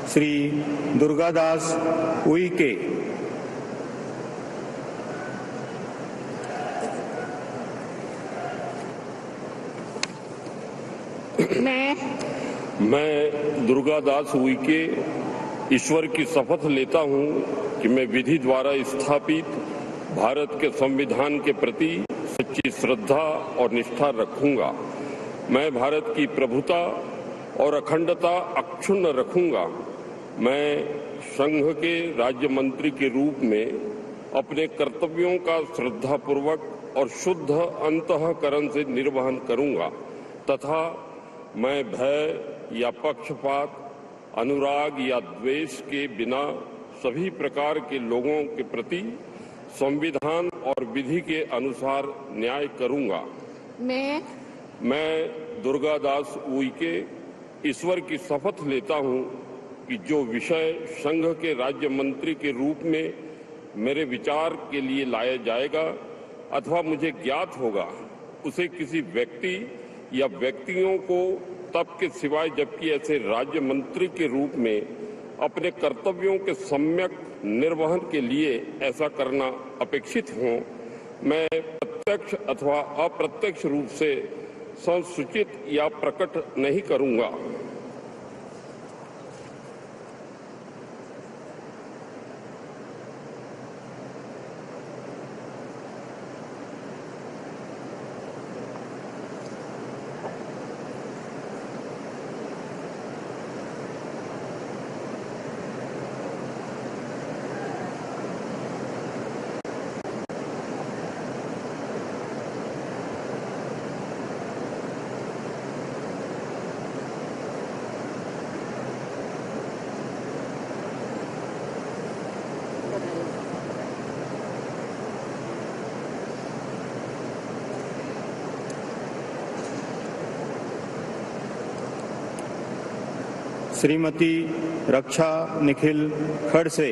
Shri Durgadas Uikey. मैं दुर्गादास उइके ईश्वर की शपथ लेता हूं कि मैं विधि द्वारा स्थापित भारत के संविधान के प्रति सच्ची श्रद्धा और निष्ठा रखूंगा। मैं भारत की प्रभुता और अखंडता अक्षुण्ण रखूंगा। मैं संघ के राज्य मंत्री के रूप में अपने कर्तव्यों का श्रद्धापूर्वक और शुद्ध अंतःकरण से निर्वहन करूंगा तथा मैं भय या पक्षपात, अनुराग या द्वेष के बिना सभी प्रकार के लोगों के प्रति संविधान और विधि के अनुसार न्याय करूंगा। मैं दुर्गादास उइके ईश्वर की शपथ लेता हूं कि जो विषय संघ के राज्य मंत्री के रूप में मेरे विचार के लिए लाया जाएगा अथवा मुझे ज्ञात होगा, उसे किसी व्यक्ति या व्यक्तियों को तब के सिवाय जबकि ऐसे राज्य मंत्री के रूप में अपने कर्तव्यों के सम्यक निर्वहन के लिए ऐसा करना अपेक्षित हो, मैं प्रत्यक्ष अथवा अप्रत्यक्ष रूप से संसूचित या प्रकट नहीं करूंगा। श्रीमती रक्षा निखिल खड़से।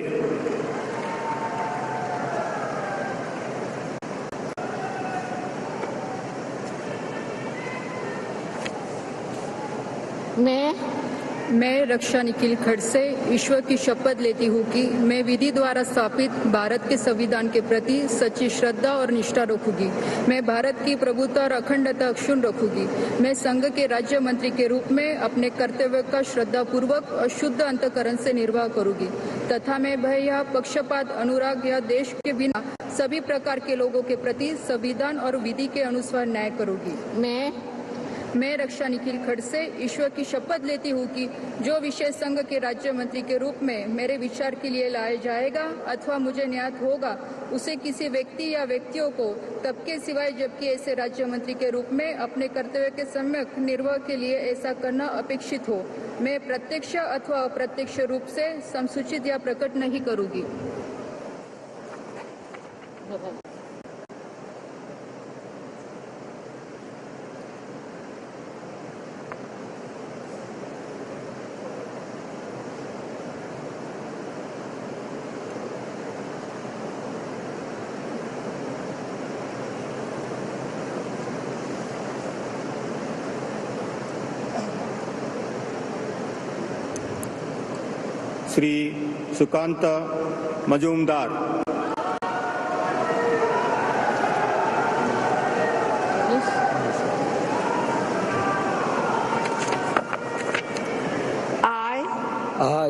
मैं रक्षा निखिल खड़से ईश्वर की शपथ लेती हूँ कि मैं विधि द्वारा स्थापित भारत के संविधान के प्रति सच्ची श्रद्धा और निष्ठा रखूंगी। मैं भारत की प्रभुता और अखंडता अक्षुण्ण रखूंगी। मैं संघ के राज्य मंत्री के रूप में अपने कर्तव्य का श्रद्धापूर्वक और शुद्ध अंतःकरण से निर्वाह करूंगी तथा मैं भय या पक्षपात, अनुराग या देश के बिना सभी प्रकार के लोगों के प्रति संविधान और विधि के अनुसार न्याय करूंगी। मैं रक्षा निखिल खड़से ईश्वर की शपथ लेती हूँ कि जो विषय संघ के राज्य मंत्री के रूप में मेरे विचार के लिए लाया जाएगा अथवा मुझे ज्ञात होगा, उसे किसी व्यक्ति या व्यक्तियों को तब के सिवाय जबकि ऐसे राज्य मंत्री के रूप में अपने कर्तव्य के सम्यक निर्वाह के लिए ऐसा करना अपेक्षित हो, मैं प्रत्यक्ष अथवा अप्रत्यक्ष रूप से संसूचित या प्रकट नहीं करूंगी। Shri Sukanta Majumdar. I,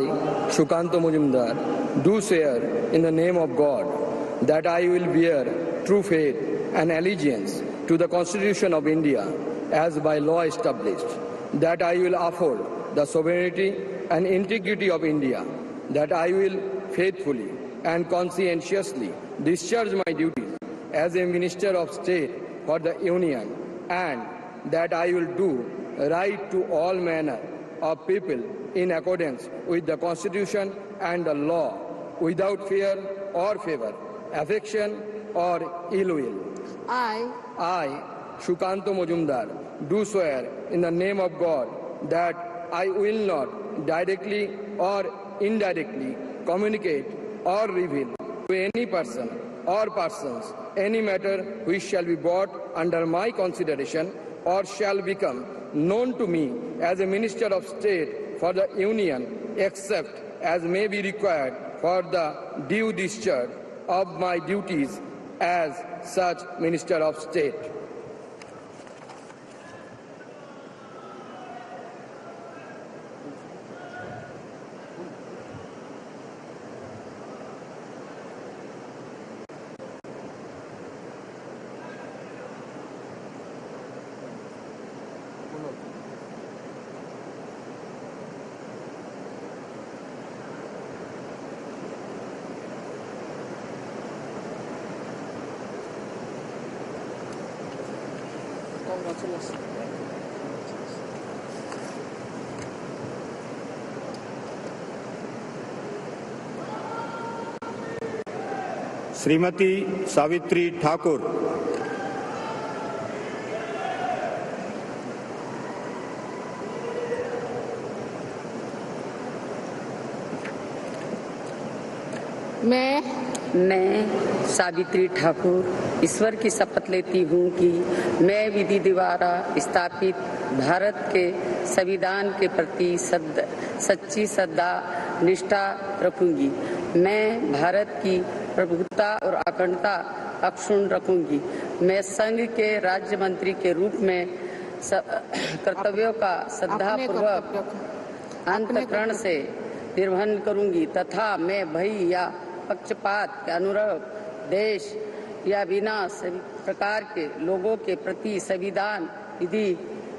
Shukanto Mujumdar, do swear in the name of God that I will bear true faith and allegiance to the Constitution of India as by law established, that I will uphold the sovereignty and integrity of India, that I will faithfully and conscientiously discharge my duties as a Minister of State for the Union, and that I will do right to all manner of people in accordance with the Constitution and the law, without fear or favor, affection or ill will. I, Shukanto Majumdar, do swear in the name of God that I will not directly or indirectly communicate or reveal to any person or persons any matter which shall be brought under my consideration or shall become known to me as a Minister of State for the Union, except as may be required for the due discharge of my duties as such Minister of State. Congratulations. Shrimati Savitri Thakur. मैं सावित्री ठाकुर ईश्वर की शपथ लेती हूँ कि मैं विधि द्वारा स्थापित भारत के संविधान के प्रति सच्ची श्रद्धा निष्ठा रखूंगी। मैं भारत की प्रभुता और अखंडता अक्षुण्ण रखूंगी। मैं संघ के राज्य मंत्री के रूप में कर्तव्यों का श्रद्धापूर्वक अंतःकरण से निर्वहन करूंगी तथा मैं भय या पक्षपात के अनुरूप देश या बिना सभी प्रकार के लोगों के प्रति संविधान विधि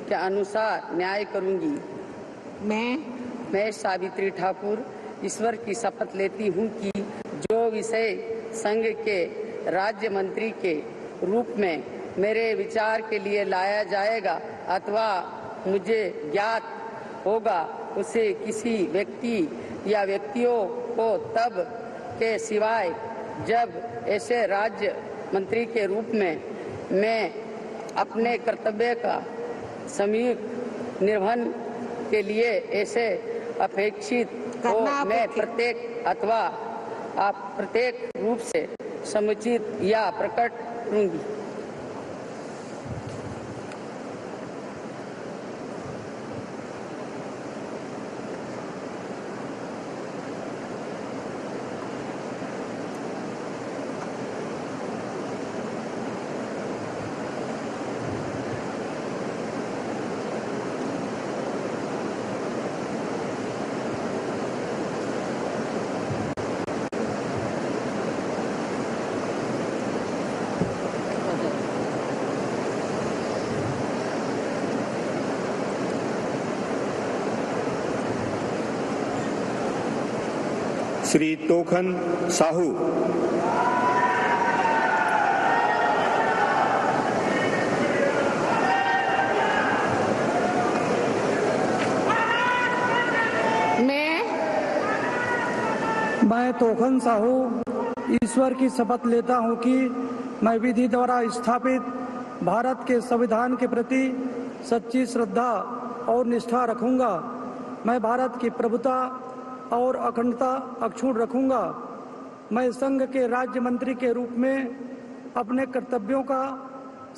के अनुसार न्याय करूंगी। मैं सावित्री ठाकुर ईश्वर की शपथ लेती हूँ कि जो विषय संघ के राज्य मंत्री के रूप में मेरे विचार के लिए लाया जाएगा अथवा मुझे ज्ञात होगा उसे किसी व्यक्ति या व्यक्तियों को तब के सिवाय जब ऐसे राज्य मंत्री के रूप में मैं अपने कर्तव्य का सम्यक निर्वहन के लिए ऐसे अपेक्षित हो मैं प्रत्येक अथवा अप्रत्येक रूप से समुचित या प्रकट करूंगी। श्री तोखन साहू। मैं तोखन साहू ईश्वर की शपथ लेता हूं कि मैं विधि द्वारा स्थापित भारत के संविधान के प्रति सच्ची श्रद्धा और निष्ठा रखूंगा। मैं भारत की प्रभुता और अखंडता अक्षुण्ण रखूंगा। मैं संघ के राज्य मंत्री के रूप में अपने कर्तव्यों का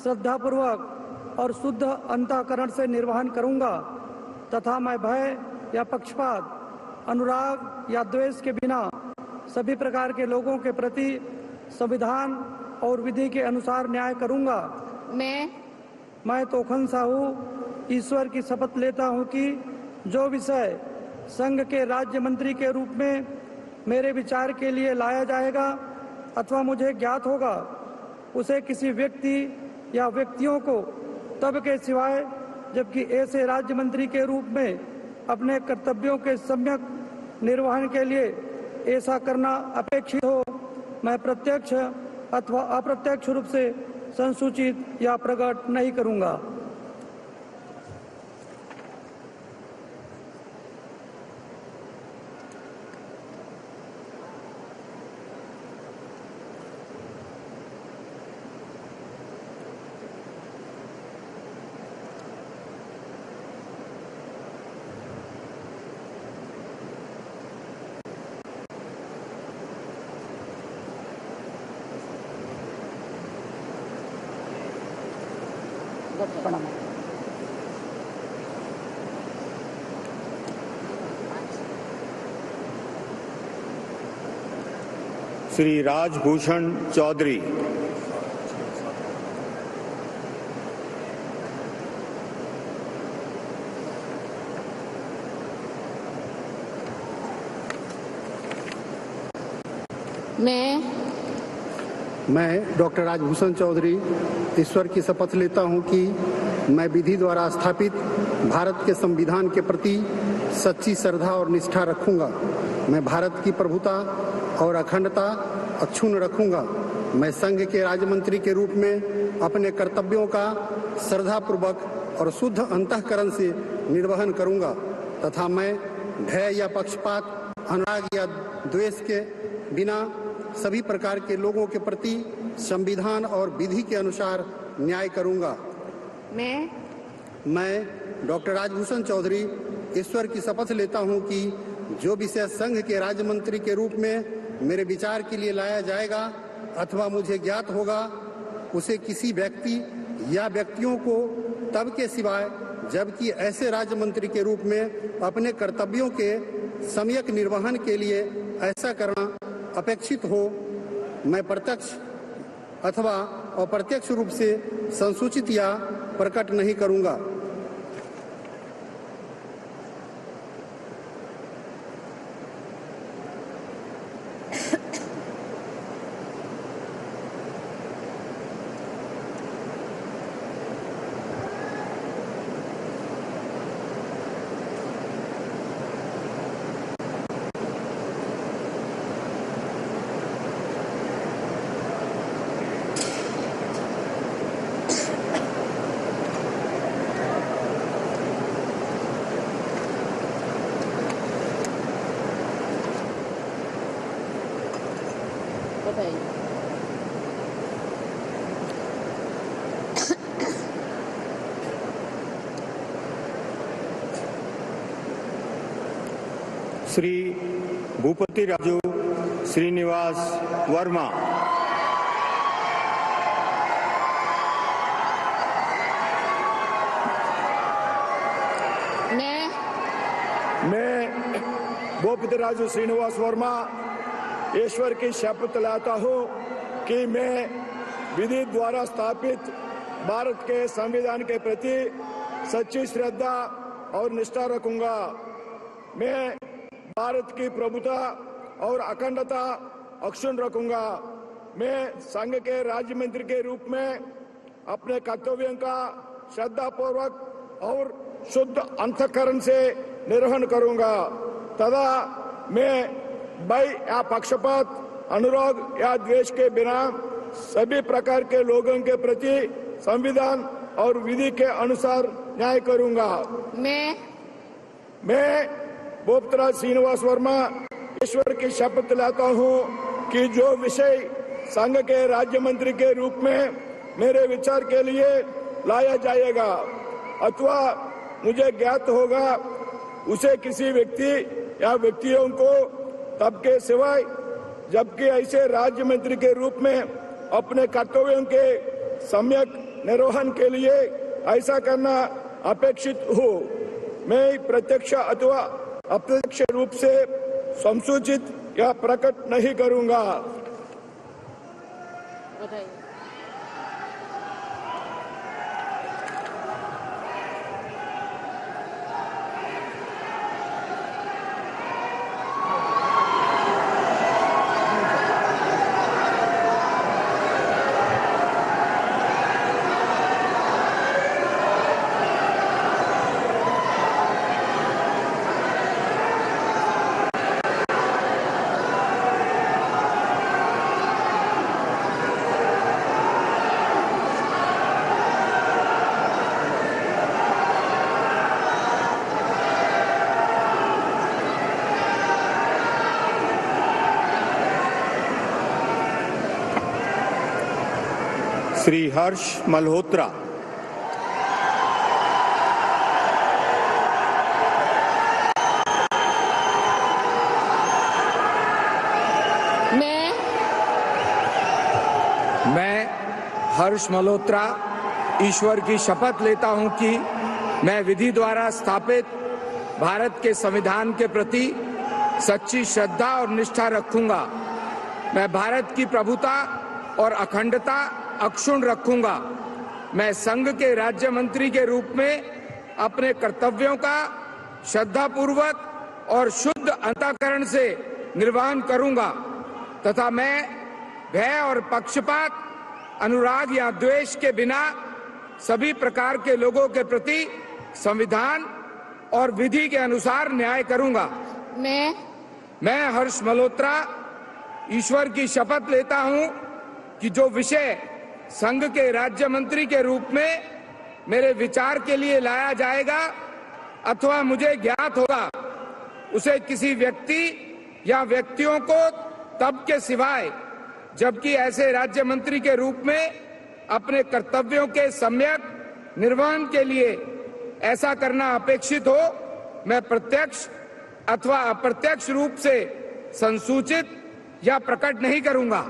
श्रद्धापूर्वक और शुद्ध अंतःकरण से निर्वहन करूंगा तथा मैं भय या पक्षपात, अनुराग या द्वेष के बिना सभी प्रकार के लोगों के प्रति संविधान और विधि के अनुसार न्याय करूंगा। मैं तोखन साहू ईश्वर की शपथ लेता हूं कि जो विषय संघ के राज्य मंत्री के रूप में मेरे विचार के लिए लाया जाएगा अथवा मुझे ज्ञात होगा उसे किसी व्यक्ति या व्यक्तियों को तब के सिवाय जबकि ऐसे राज्य मंत्री के रूप में अपने कर्तव्यों के सम्यक निर्वहन के लिए ऐसा करना अपेक्षित हो मैं प्रत्यक्ष अथवा अप्रत्यक्ष रूप से संसूचित या प्रकट नहीं करूंगा। श्री राजभूषण चौधरी। मैं डॉक्टर राजभूषण चौधरी ईश्वर की शपथ लेता हूं कि मैं विधि द्वारा स्थापित भारत के संविधान के प्रति सच्ची श्रद्धा और निष्ठा रखूंगा। मैं भारत की प्रभुता और अखंडता अक्षुण्ण रखूंगा। मैं संघ के राज्य मंत्री के रूप में अपने कर्तव्यों का श्रद्धापूर्वक और शुद्ध अंतःकरण से निर्वहन करूंगा तथा मैं भय या पक्षपात, अनुराग या द्वेष के बिना सभी प्रकार के लोगों के प्रति संविधान और विधि के अनुसार न्याय करूंगा। मैं डॉक्टर राजभूषण चौधरी ईश्वर की शपथ लेता हूं कि जो विषय संघ के राज्य मंत्री के रूप में मेरे विचार के लिए लाया जाएगा अथवा मुझे ज्ञात होगा, उसे किसी व्यक्ति या व्यक्तियों को तब के सिवाय जबकि ऐसे राज्य मंत्री के रूप में अपने कर्तव्यों के सम्यक निर्वहन के लिए ऐसा करना अपेक्षित हो, मैं प्रत्यक्ष अथवा अप्रत्यक्ष रूप से संसूचित या प्रकट नहीं करूंगा। श्री भूपति राजू श्रीनिवास वर्मा। मैं भूपति राजू श्रीनिवास वर्मा ईश्वर की शपथ लेता हूं कि मैं विधि द्वारा स्थापित भारत के संविधान के प्रति सच्ची श्रद्धा और निष्ठा रखूंगा। मैं भारत की प्रभुता और अखंडता अक्षुण्ण रखूंगा। मैं संघ के राज्य मंत्री के रूप में अपने कर्तव्यों का श्रद्धापूर्वक और शुद्ध अंतःकरण से निर्वहन करूंगा तथा मैं भय या पक्षपात, अनुराग या द्वेष के बिना सभी प्रकार के लोगों के प्रति संविधान और विधि के अनुसार न्याय करूंगा। मैं भूपतराज श्रीनिवास वर्मा ईश्वर की शपथ लेता हूं कि जो विषय संघ के राज्य मंत्री के रूप में मेरे विचार के लिए लाया जाएगा अथवा मुझे ज्ञात होगा, उसे किसी व्यक्ति या व्यक्तियों को तब के सिवाय जबकि ऐसे राज्य मंत्री के रूप में अपने कर्तव्यों के सम्यक निर्वहन के लिए ऐसा करना अपेक्षित हो, मैं प्रत्यक्ष अथवा अप्रत्यक्ष रूप से संसूचित या प्रकट नहीं करूंगा। श्री हर्ष मल्होत्रा। मैं हर्ष मल्होत्रा ईश्वर की शपथ लेता हूं कि मैं विधि द्वारा स्थापित भारत के संविधान के प्रति सच्ची श्रद्धा और निष्ठा रखूंगा। मैं भारत की प्रभुता और अखंडता अक्षुण्ण रखूंगा। मैं संघ के राज्य मंत्री के रूप में अपने कर्तव्यों का श्रद्धापूर्वक और शुद्ध अंतःकरण से निर्वहन करूंगा तथा मैं भय और पक्षपात, अनुराग या द्वेष के बिना सभी प्रकार के लोगों के प्रति संविधान और विधि के अनुसार न्याय करूंगा। मैं हर्ष मल्होत्रा ईश्वर की शपथ लेता हूं कि जो विषय संघ के राज्य मंत्री के रूप में मेरे विचार के लिए लाया जाएगा अथवा मुझे ज्ञात होगा, उसे किसी व्यक्ति या व्यक्तियों को तब के सिवाय जबकि ऐसे राज्य मंत्री के रूप में अपने कर्तव्यों के सम्यक निर्वहन के लिए ऐसा करना अपेक्षित हो, मैं प्रत्यक्ष अथवा अप्रत्यक्ष रूप से संसूचित या प्रकट नहीं करूंगा।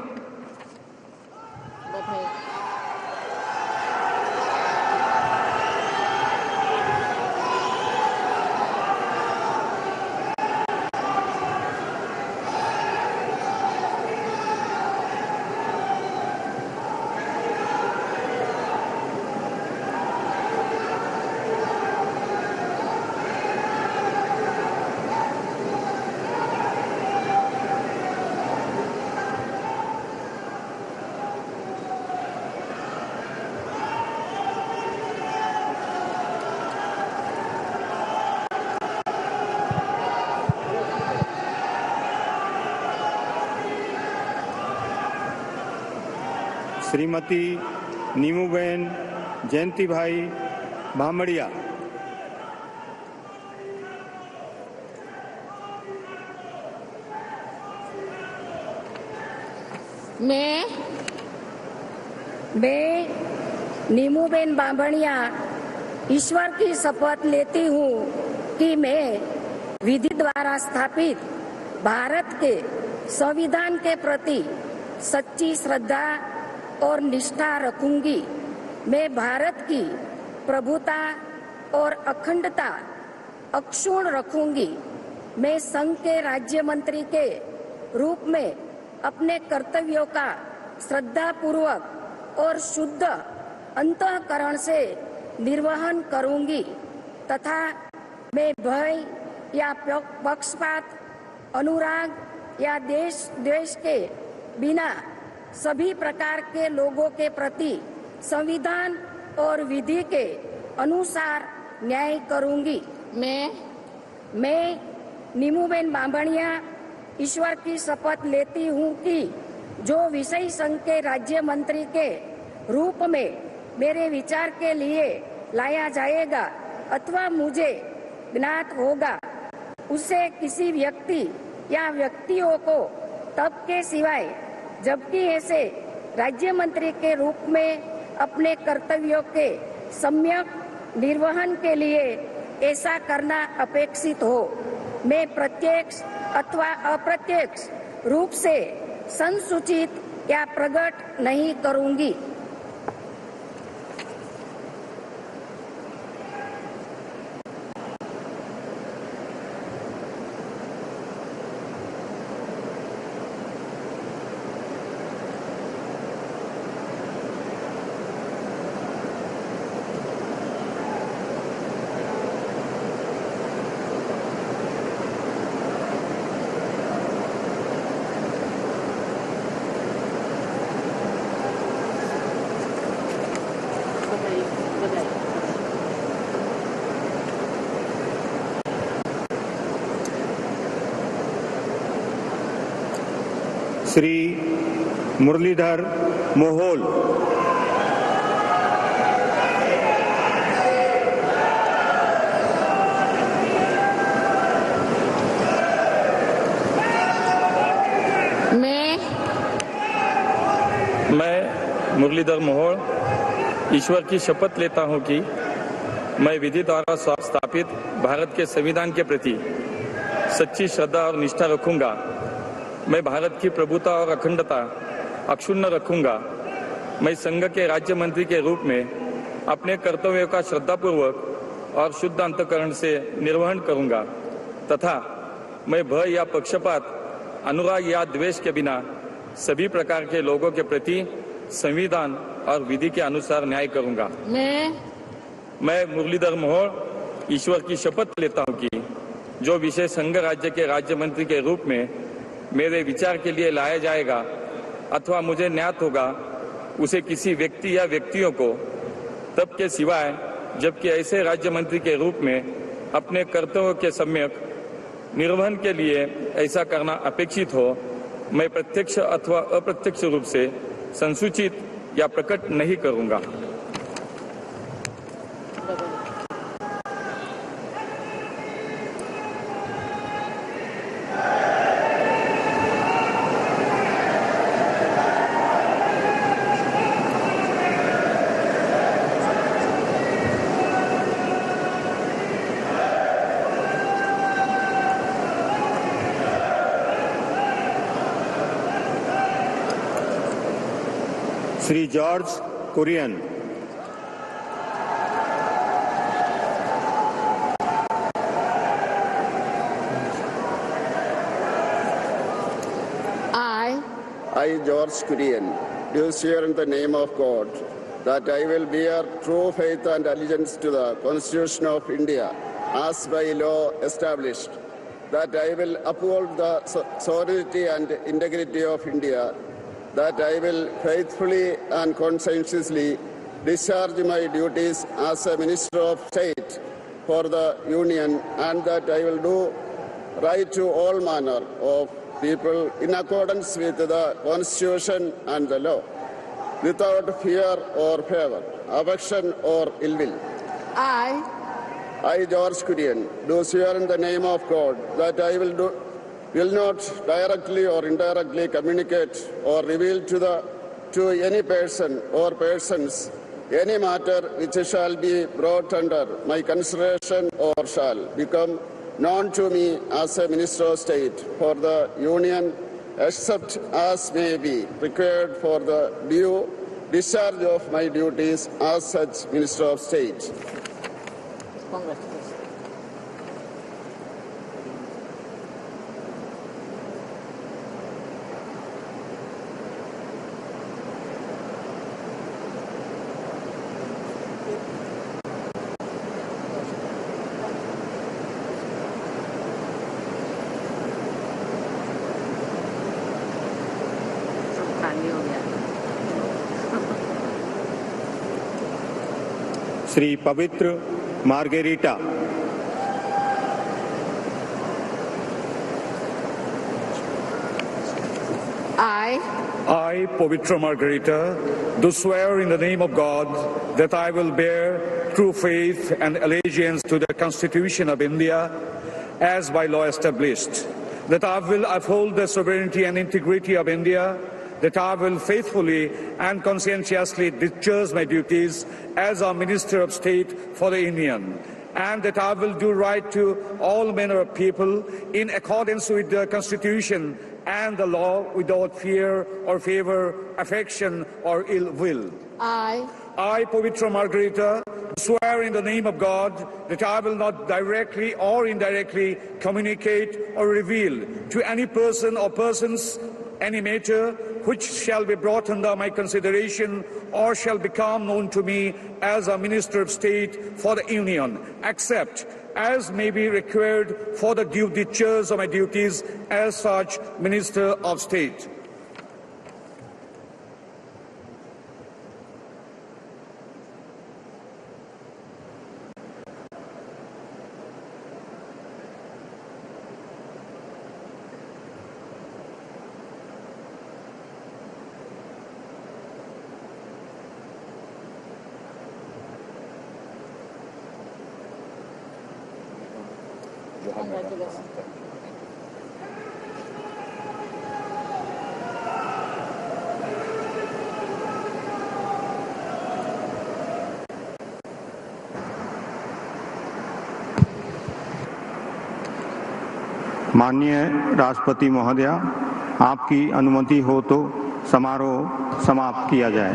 श्रीमती नीमूबेन जयंतीभाई बामड़िया। मैं नीमूबेन बामड़िया ईश्वर की शपथ लेती हूँ कि मैं विधि द्वारा स्थापित भारत के संविधान के प्रति सच्ची श्रद्धा और निष्ठा रखूंगी। मैं भारत की प्रभुता और अखंडता अक्षुण्ण रखूंगी। मैं संघ के राज्य मंत्री के रूप में अपने कर्तव्यों का श्रद्धापूर्वक और शुद्ध अंतःकरण से निर्वहन करूंगी तथा मैं भय या पक्षपात, अनुराग या द्वेष के बिना सभी प्रकार के लोगों के प्रति संविधान और विधि के अनुसार न्याय करूंगी। मैं नीमूबेन बामड़िया ईश्वर की शपथ लेती हूँ कि जो विषय संघ के राज्य मंत्री के रूप में मेरे विचार के लिए लाया जाएगा अथवा मुझे ज्ञात होगा, उसे किसी व्यक्ति या व्यक्तियों को तब के सिवाय जबकि ऐसे राज्य मंत्री के रूप में अपने कर्तव्यों के सम्यक निर्वहन के लिए ऐसा करना अपेक्षित हो, मैं प्रत्यक्ष अथवा अप्रत्यक्ष रूप से संसूचित या प्रकट नहीं करूंगी। श्री मुरलीधर मोहोल। मैं मुरलीधर मोहोळ ईश्वर की शपथ लेता हूं कि मैं विधि द्वारा स्थापित भारत के संविधान के प्रति सच्ची श्रद्धा और निष्ठा रखूंगा। मैं भारत की प्रभुता और अखंडता अक्षुण्ण रखूंगा। मैं संघ के राज्य मंत्री के रूप में अपने कर्तव्यों का श्रद्धापूर्वक और शुद्ध अंतःकरण से निर्वहन करूंगा तथा मैं भय या पक्षपात, अनुराग या द्वेष के बिना सभी प्रकार के लोगों के प्रति संविधान और विधि के अनुसार न्याय करूंगा। मैं मुरलीधर मोहोळ ईश्वर की शपथ लेता हूं कि जो विषय संघ राज्य के राज्य मंत्री के रूप में मेरे विचार के लिए लाया जाएगा अथवा मुझे ज्ञात होगा, उसे किसी व्यक्ति या व्यक्तियों को तब के सिवाय जबकि ऐसे राज्य मंत्री के रूप में अपने कर्तव्यों के सम्यक निर्वहन के लिए ऐसा करना अपेक्षित हो, मैं प्रत्यक्ष अथवा अप्रत्यक्ष रूप से संसूचित या प्रकट नहीं करूंगा। Shri George Kurian. I, George Kurian, do swear in the name of God that I will bear true faith and allegiance to the Constitution of India as by law established, that I will uphold the sovereignty and integrity of India, that I will faithfully and conscientiously discharge my duties as a Minister of State for the Union, and that I will do right to all manner of people in accordance with the Constitution and the law, without fear or favor, affection or ill will. I, George Kurian, do swear in the name of God that I will not directly or indirectly communicate or reveal to any person or persons any matter which shall be brought under my consideration or shall become known to me as a Minister of State for the Union, except as may be required for the due discharge of my duties as such Minister of State. Congratulations. Shri पवित्र margherita. I, Pavitra Margarita, do swear in the name of God that I will bear true faith and allegiance to the Constitution of India as by law established, that I will uphold the sovereignty and integrity of India, that I will faithfully and conscientiously discharge my duties as a Minister of State for the Union, and that I will do right to all manner of people in accordance with the Constitution and the law without fear or favor, affection or ill will. I, Pavitra Margarita, swear in the name of God that I will not directly or indirectly communicate or reveal to any person or persons any matter which shall be brought under my consideration or shall become known to me as a Minister of State for the Union, except as may be required for the due discharge of my duties as such Minister of State. Congratulations. माननीय राष्ट्रपति महोदया, आपकी अनुमति हो तो समारोह समाप्त किया जाए।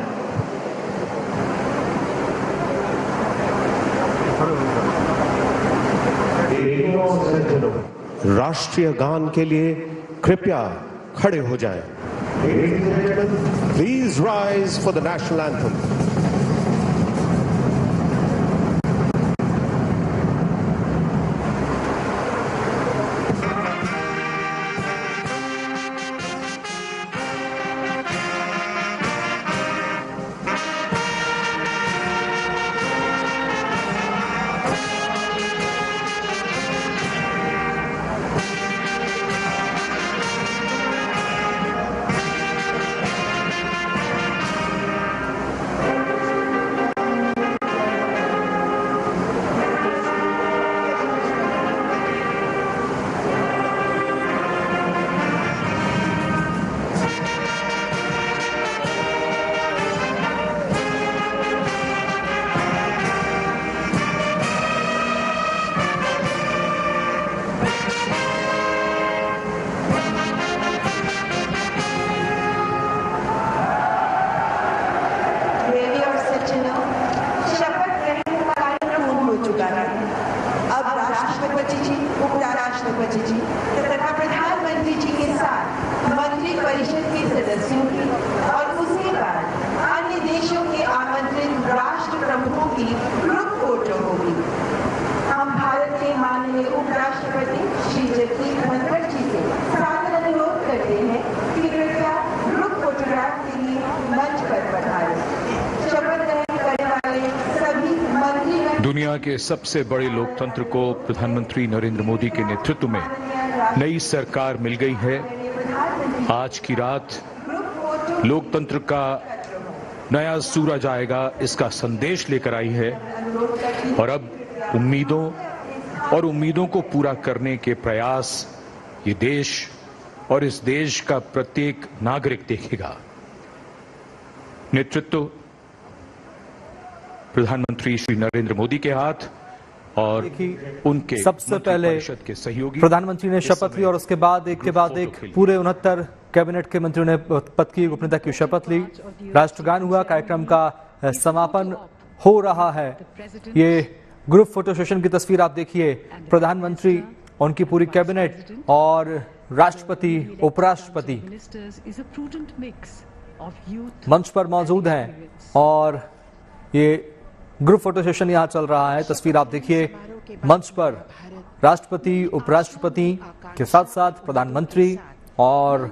राष्ट्रीय गान के लिए कृपया खड़े हो जाएं। Please rise for the national anthem. दुनिया के सबसे बड़े लोकतंत्र को प्रधानमंत्री नरेंद्र मोदी के नेतृत्व में नई सरकार मिल गई है। आज की रात लोकतंत्र का नया सूरज आएगा, इसका संदेश लेकर आई है और अब उम्मीदों को पूरा करने के प्रयास ये देश और इस देश का प्रत्येक नागरिक देखेगा। नेतृत्व प्रधानमंत्री श्री नरेंद्र मोदी के हाथ और उनके सबसे पहले के सहयोगी प्रधानमंत्री ने शपथ ली और उसके बाद एक के बाद एक पूरे 69 कैबिनेट के मंत्रियों ने पद की गोपनीयता की शपथ ली। राष्ट्रगान हुआ, कार्यक्रम का समापन हो रहा है। ये ग्रुप फोटो सेशन की तस्वीर आप देखिए, प्रधानमंत्री, उनकी पूरी कैबिनेट और राष्ट्रपति, उपराष्ट्रपति मंच पर मौजूद हैं और ये ग्रुप फोटो सेशन यहां चल रहा है। तस्वीर आप देखिए, मंच पर राष्ट्रपति, उपराष्ट्रपति के साथ साथ प्रधानमंत्री और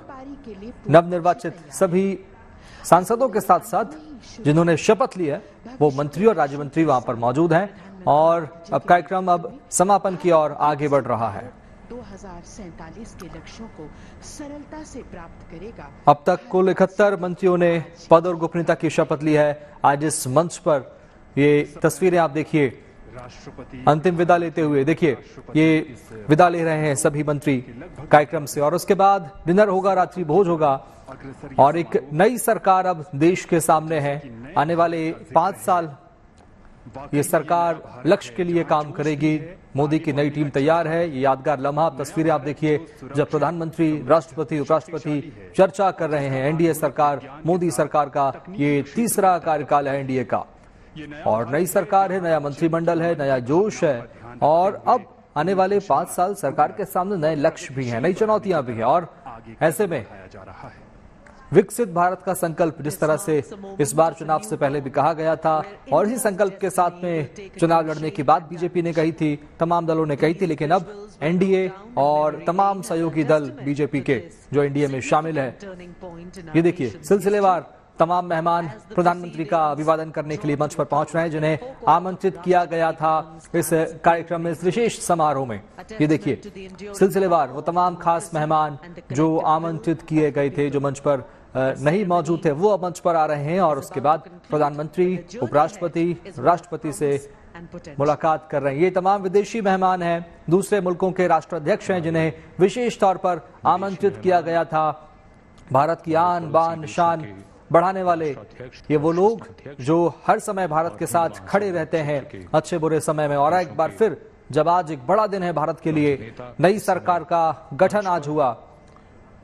नवनिर्वाचित सभी सांसदों के साथ साथ जिन्होंने शपथ ली है वो मंत्री और राज्य मंत्री वहां पर मौजूद हैं और अब कार्यक्रम अब समापन की ओर आगे बढ़ रहा है। 2047 के लक्ष्यों को सरलता से प्राप्त करेगा। अब तक कुल 71 मंत्रियों ने पद और गोपनीयता की शपथ ली है। आज इस मंच पर ये तस्वीरें आप देखिए, अंतिम विदा लेते हुए देखिए, ये विदा ले रहे हैं सभी मंत्री कार्यक्रम से और उसके बाद डिनर होगा, रात्रि भोज होगा और एक नई सरकार अब देश के सामने है। आने वाले 5 साल ये सरकार लक्ष्य के लिए काम करेगी। मोदी की नई टीम तैयार है। ये यादगार लम्हा, तस्वीरें आप देखिए जब प्रधानमंत्री, राष्ट्रपति, उपराष्ट्रपति चर्चा कर रहे हैं। एनडीए सरकार, मोदी सरकार का ये तीसरा कार्यकाल है एनडीए का और नई सरकार है, नया मंत्रिमंडल है, नया जोश है और अब आने वाले 5 साल सरकार के सामने नए लक्ष्य भी हैं, नई चुनौतियां भी हैं और ऐसे में विकसित भारत का संकल्प जिस तरह से इस बार चुनाव से पहले भी कहा गया था और इसी संकल्प के साथ में चुनाव लड़ने की बात बीजेपी ने कही थी, तमाम दलों ने कही थी, लेकिन अब एनडीए और तमाम सहयोगी दल बीजेपी के जो एनडीए में शामिल है, ये देखिए सिलसिलेवार तमाम मेहमान प्रधानमंत्री का अभिवादन करने के लिए मंच पर पहुंच रहे हैं जिन्हें आमंत्रित किया गया था इस कार्यक्रम में, इस विशेष समारोह में। ये देखिए सिलसिलेवार वो तमाम खास मेहमान जो आमंत्रित किए गए थे, जो मंच पर नहीं मौजूद थे, वो अब मंच पर आ रहे हैं और उसके बाद प्रधानमंत्री, उपराष्ट्रपति, राष्ट्रपति से मुलाकात कर रहे हैं। ये तमाम विदेशी मेहमान हैं, दूसरे मुल्कों के राष्ट्राध्यक्ष हैं जिन्हें विशेष तौर पर आमंत्रित किया गया था। भारत की आन बान शान बढ़ाने वाले ये वो लोग जो हर समय भारत के साथ खड़े रहते हैं, अच्छे बुरे समय में, और एक बार फिर जब आज एक बड़ा दिन है भारत के लिए, नई सरकार का गठन आज हुआ।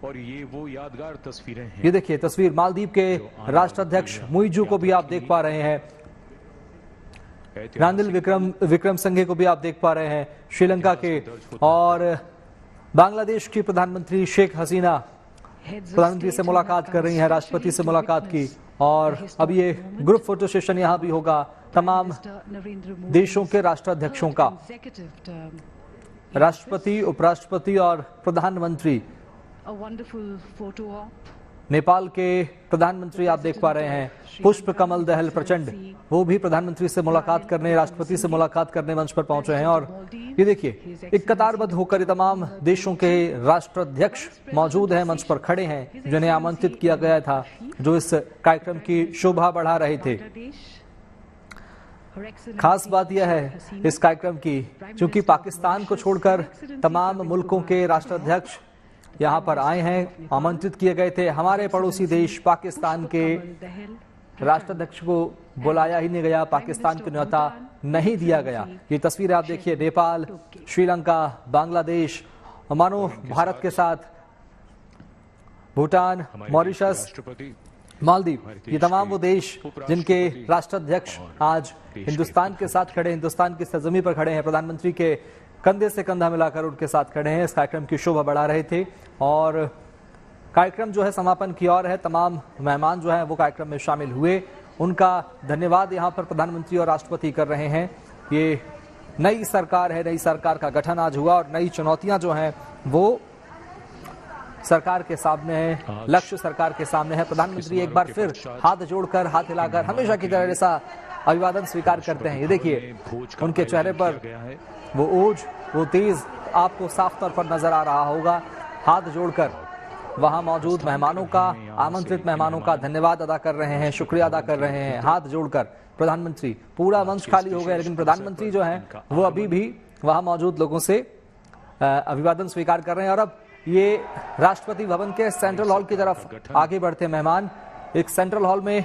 और ये वो यादगार तस्वीरें हैं। ये देखिए तस्वीर, मालदीव के राष्ट्राध्यक्ष मुइजू को भी आप देख पा रहे हैं, रानिल विक्रमसिंघे को भी आप देख पा रहे हैं श्रीलंका के, और बांग्लादेश की प्रधानमंत्री शेख हसीना प्रधानमंत्री से मुलाकात कर रही हैं, राष्ट्रपति से मुलाकात की। और अब ये ग्रुप फोटो सेशन यहाँ भी होगा तमाम देशों के राष्ट्राध्यक्षों का, राष्ट्रपति, उपराष्ट्रपति और प्रधानमंत्री। नेपाल के प्रधानमंत्री आप देख पा रहे हैं पुष्प कमल दहल प्रचंड, वो भी प्रधानमंत्री से मुलाकात करने, राष्ट्रपति से मुलाकात करने मंच पर पहुंचे हैं। और ये देखिए एक कतारबद्ध होकर ये तमाम देशों के राष्ट्राध्यक्ष मौजूद हैं, मंच पर खड़े हैं, जिन्हें आमंत्रित किया गया था, जो इस कार्यक्रम की शोभा बढ़ा रहे थे। खास बात यह है इस कार्यक्रम की, क्योंकि पाकिस्तान को छोड़कर तमाम मुल्कों के राष्ट्राध्यक्ष यहाँ पर आए हैं, आमंत्रित किए गए थे। हमारे पड़ोसी देश पाकिस्तान के राष्ट्राध्यक्ष को बुलाया ही नहीं गया, पाकिस्तान को न्योता नहीं दिया गया। ये तस्वीर आप देखिए, नेपाल, श्रीलंका, बांग्लादेश, मानो भारत के साथ भूटान, मॉरिशस, मालदीव, ये तमाम वो देश जिनके राष्ट्राध्यक्ष आज हिंदुस्तान के साथ खड़े, हिंदुस्तान की सरजमी पर खड़े हैं, प्रधानमंत्री के कंधे से कंधा मिलाकर उनके साथ खड़े हैं, इस कार्यक्रम की शोभा बढ़ा रहे थे। और कार्यक्रम जो है समापन की ओर है, तमाम मेहमान जो है वो कार्यक्रम में शामिल हुए, उनका धन्यवाद यहाँ पर प्रधानमंत्री और राष्ट्रपति कर रहे हैं। ये नई सरकार है, नई सरकार का गठन आज हुआ और नई चुनौतियां जो हैं वो सरकार के सामने है, लक्ष्य सरकार के सामने है। प्रधानमंत्री एक बार फिर हाथ जोड़कर, हाथ हिलाकर हमेशा की तरह जैसा अभिवादन स्वीकार करते हैं। ये देखिए उनके चेहरे पर वो ओज, वो तेज आपको साफ तौर पर नजर आ रहा होगा। हाथ जोड़कर वहां मौजूद मेहमानों का, आमंत्रित मेहमानों का धन्यवाद अदा कर रहे हैं, शुक्रिया अदा कर रहे हैं, हाथ जोड़कर। प्रधानमंत्री, पूरा मंच खाली हो गया, लेकिन प्रधानमंत्री जो हैं वो अभी भी वहां मौजूद लोगों से अभिवादन स्वीकार कर रहे हैं। और अब ये राष्ट्रपति भवन के सेंट्रल हॉल की तरफ आगे बढ़ते मेहमान। एक सेंट्रल हॉल में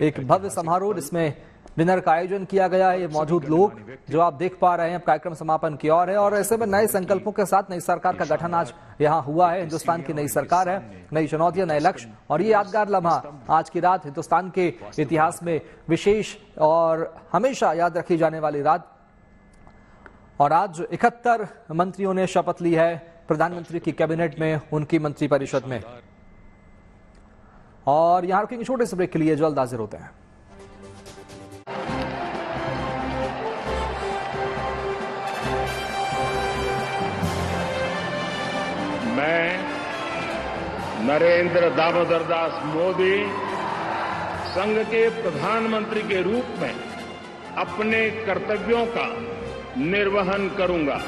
एक भव्य समारोह जिसमें डिनर का आयोजन किया गया है। ये मौजूद लोग जो आप देख पा रहे हैं, कार्यक्रम समापन की ओर है और ऐसे में नए संकल्पों के साथ नई सरकार का गठन आज यहाँ हुआ है। हिंदुस्तान की नई सरकार है, नई चुनौतियां, नए लक्ष्य, और ये यादगार लम्हा आज की रात हिंदुस्तान के इतिहास में विशेष और हमेशा याद रखी जाने वाली रात। और आज 71 मंत्रियों ने शपथ ली है प्रधानमंत्री की कैबिनेट में, उनकी मंत्रिपरिषद में। और यहां रुकेंगे छोटे से ब्रेक के लिए, जल्द हाजिर होते हैं। मैं नरेंद्र दामोदर दास मोदी संघ के प्रधानमंत्री के रूप में अपने कर्तव्यों का निर्वहन करूंगा।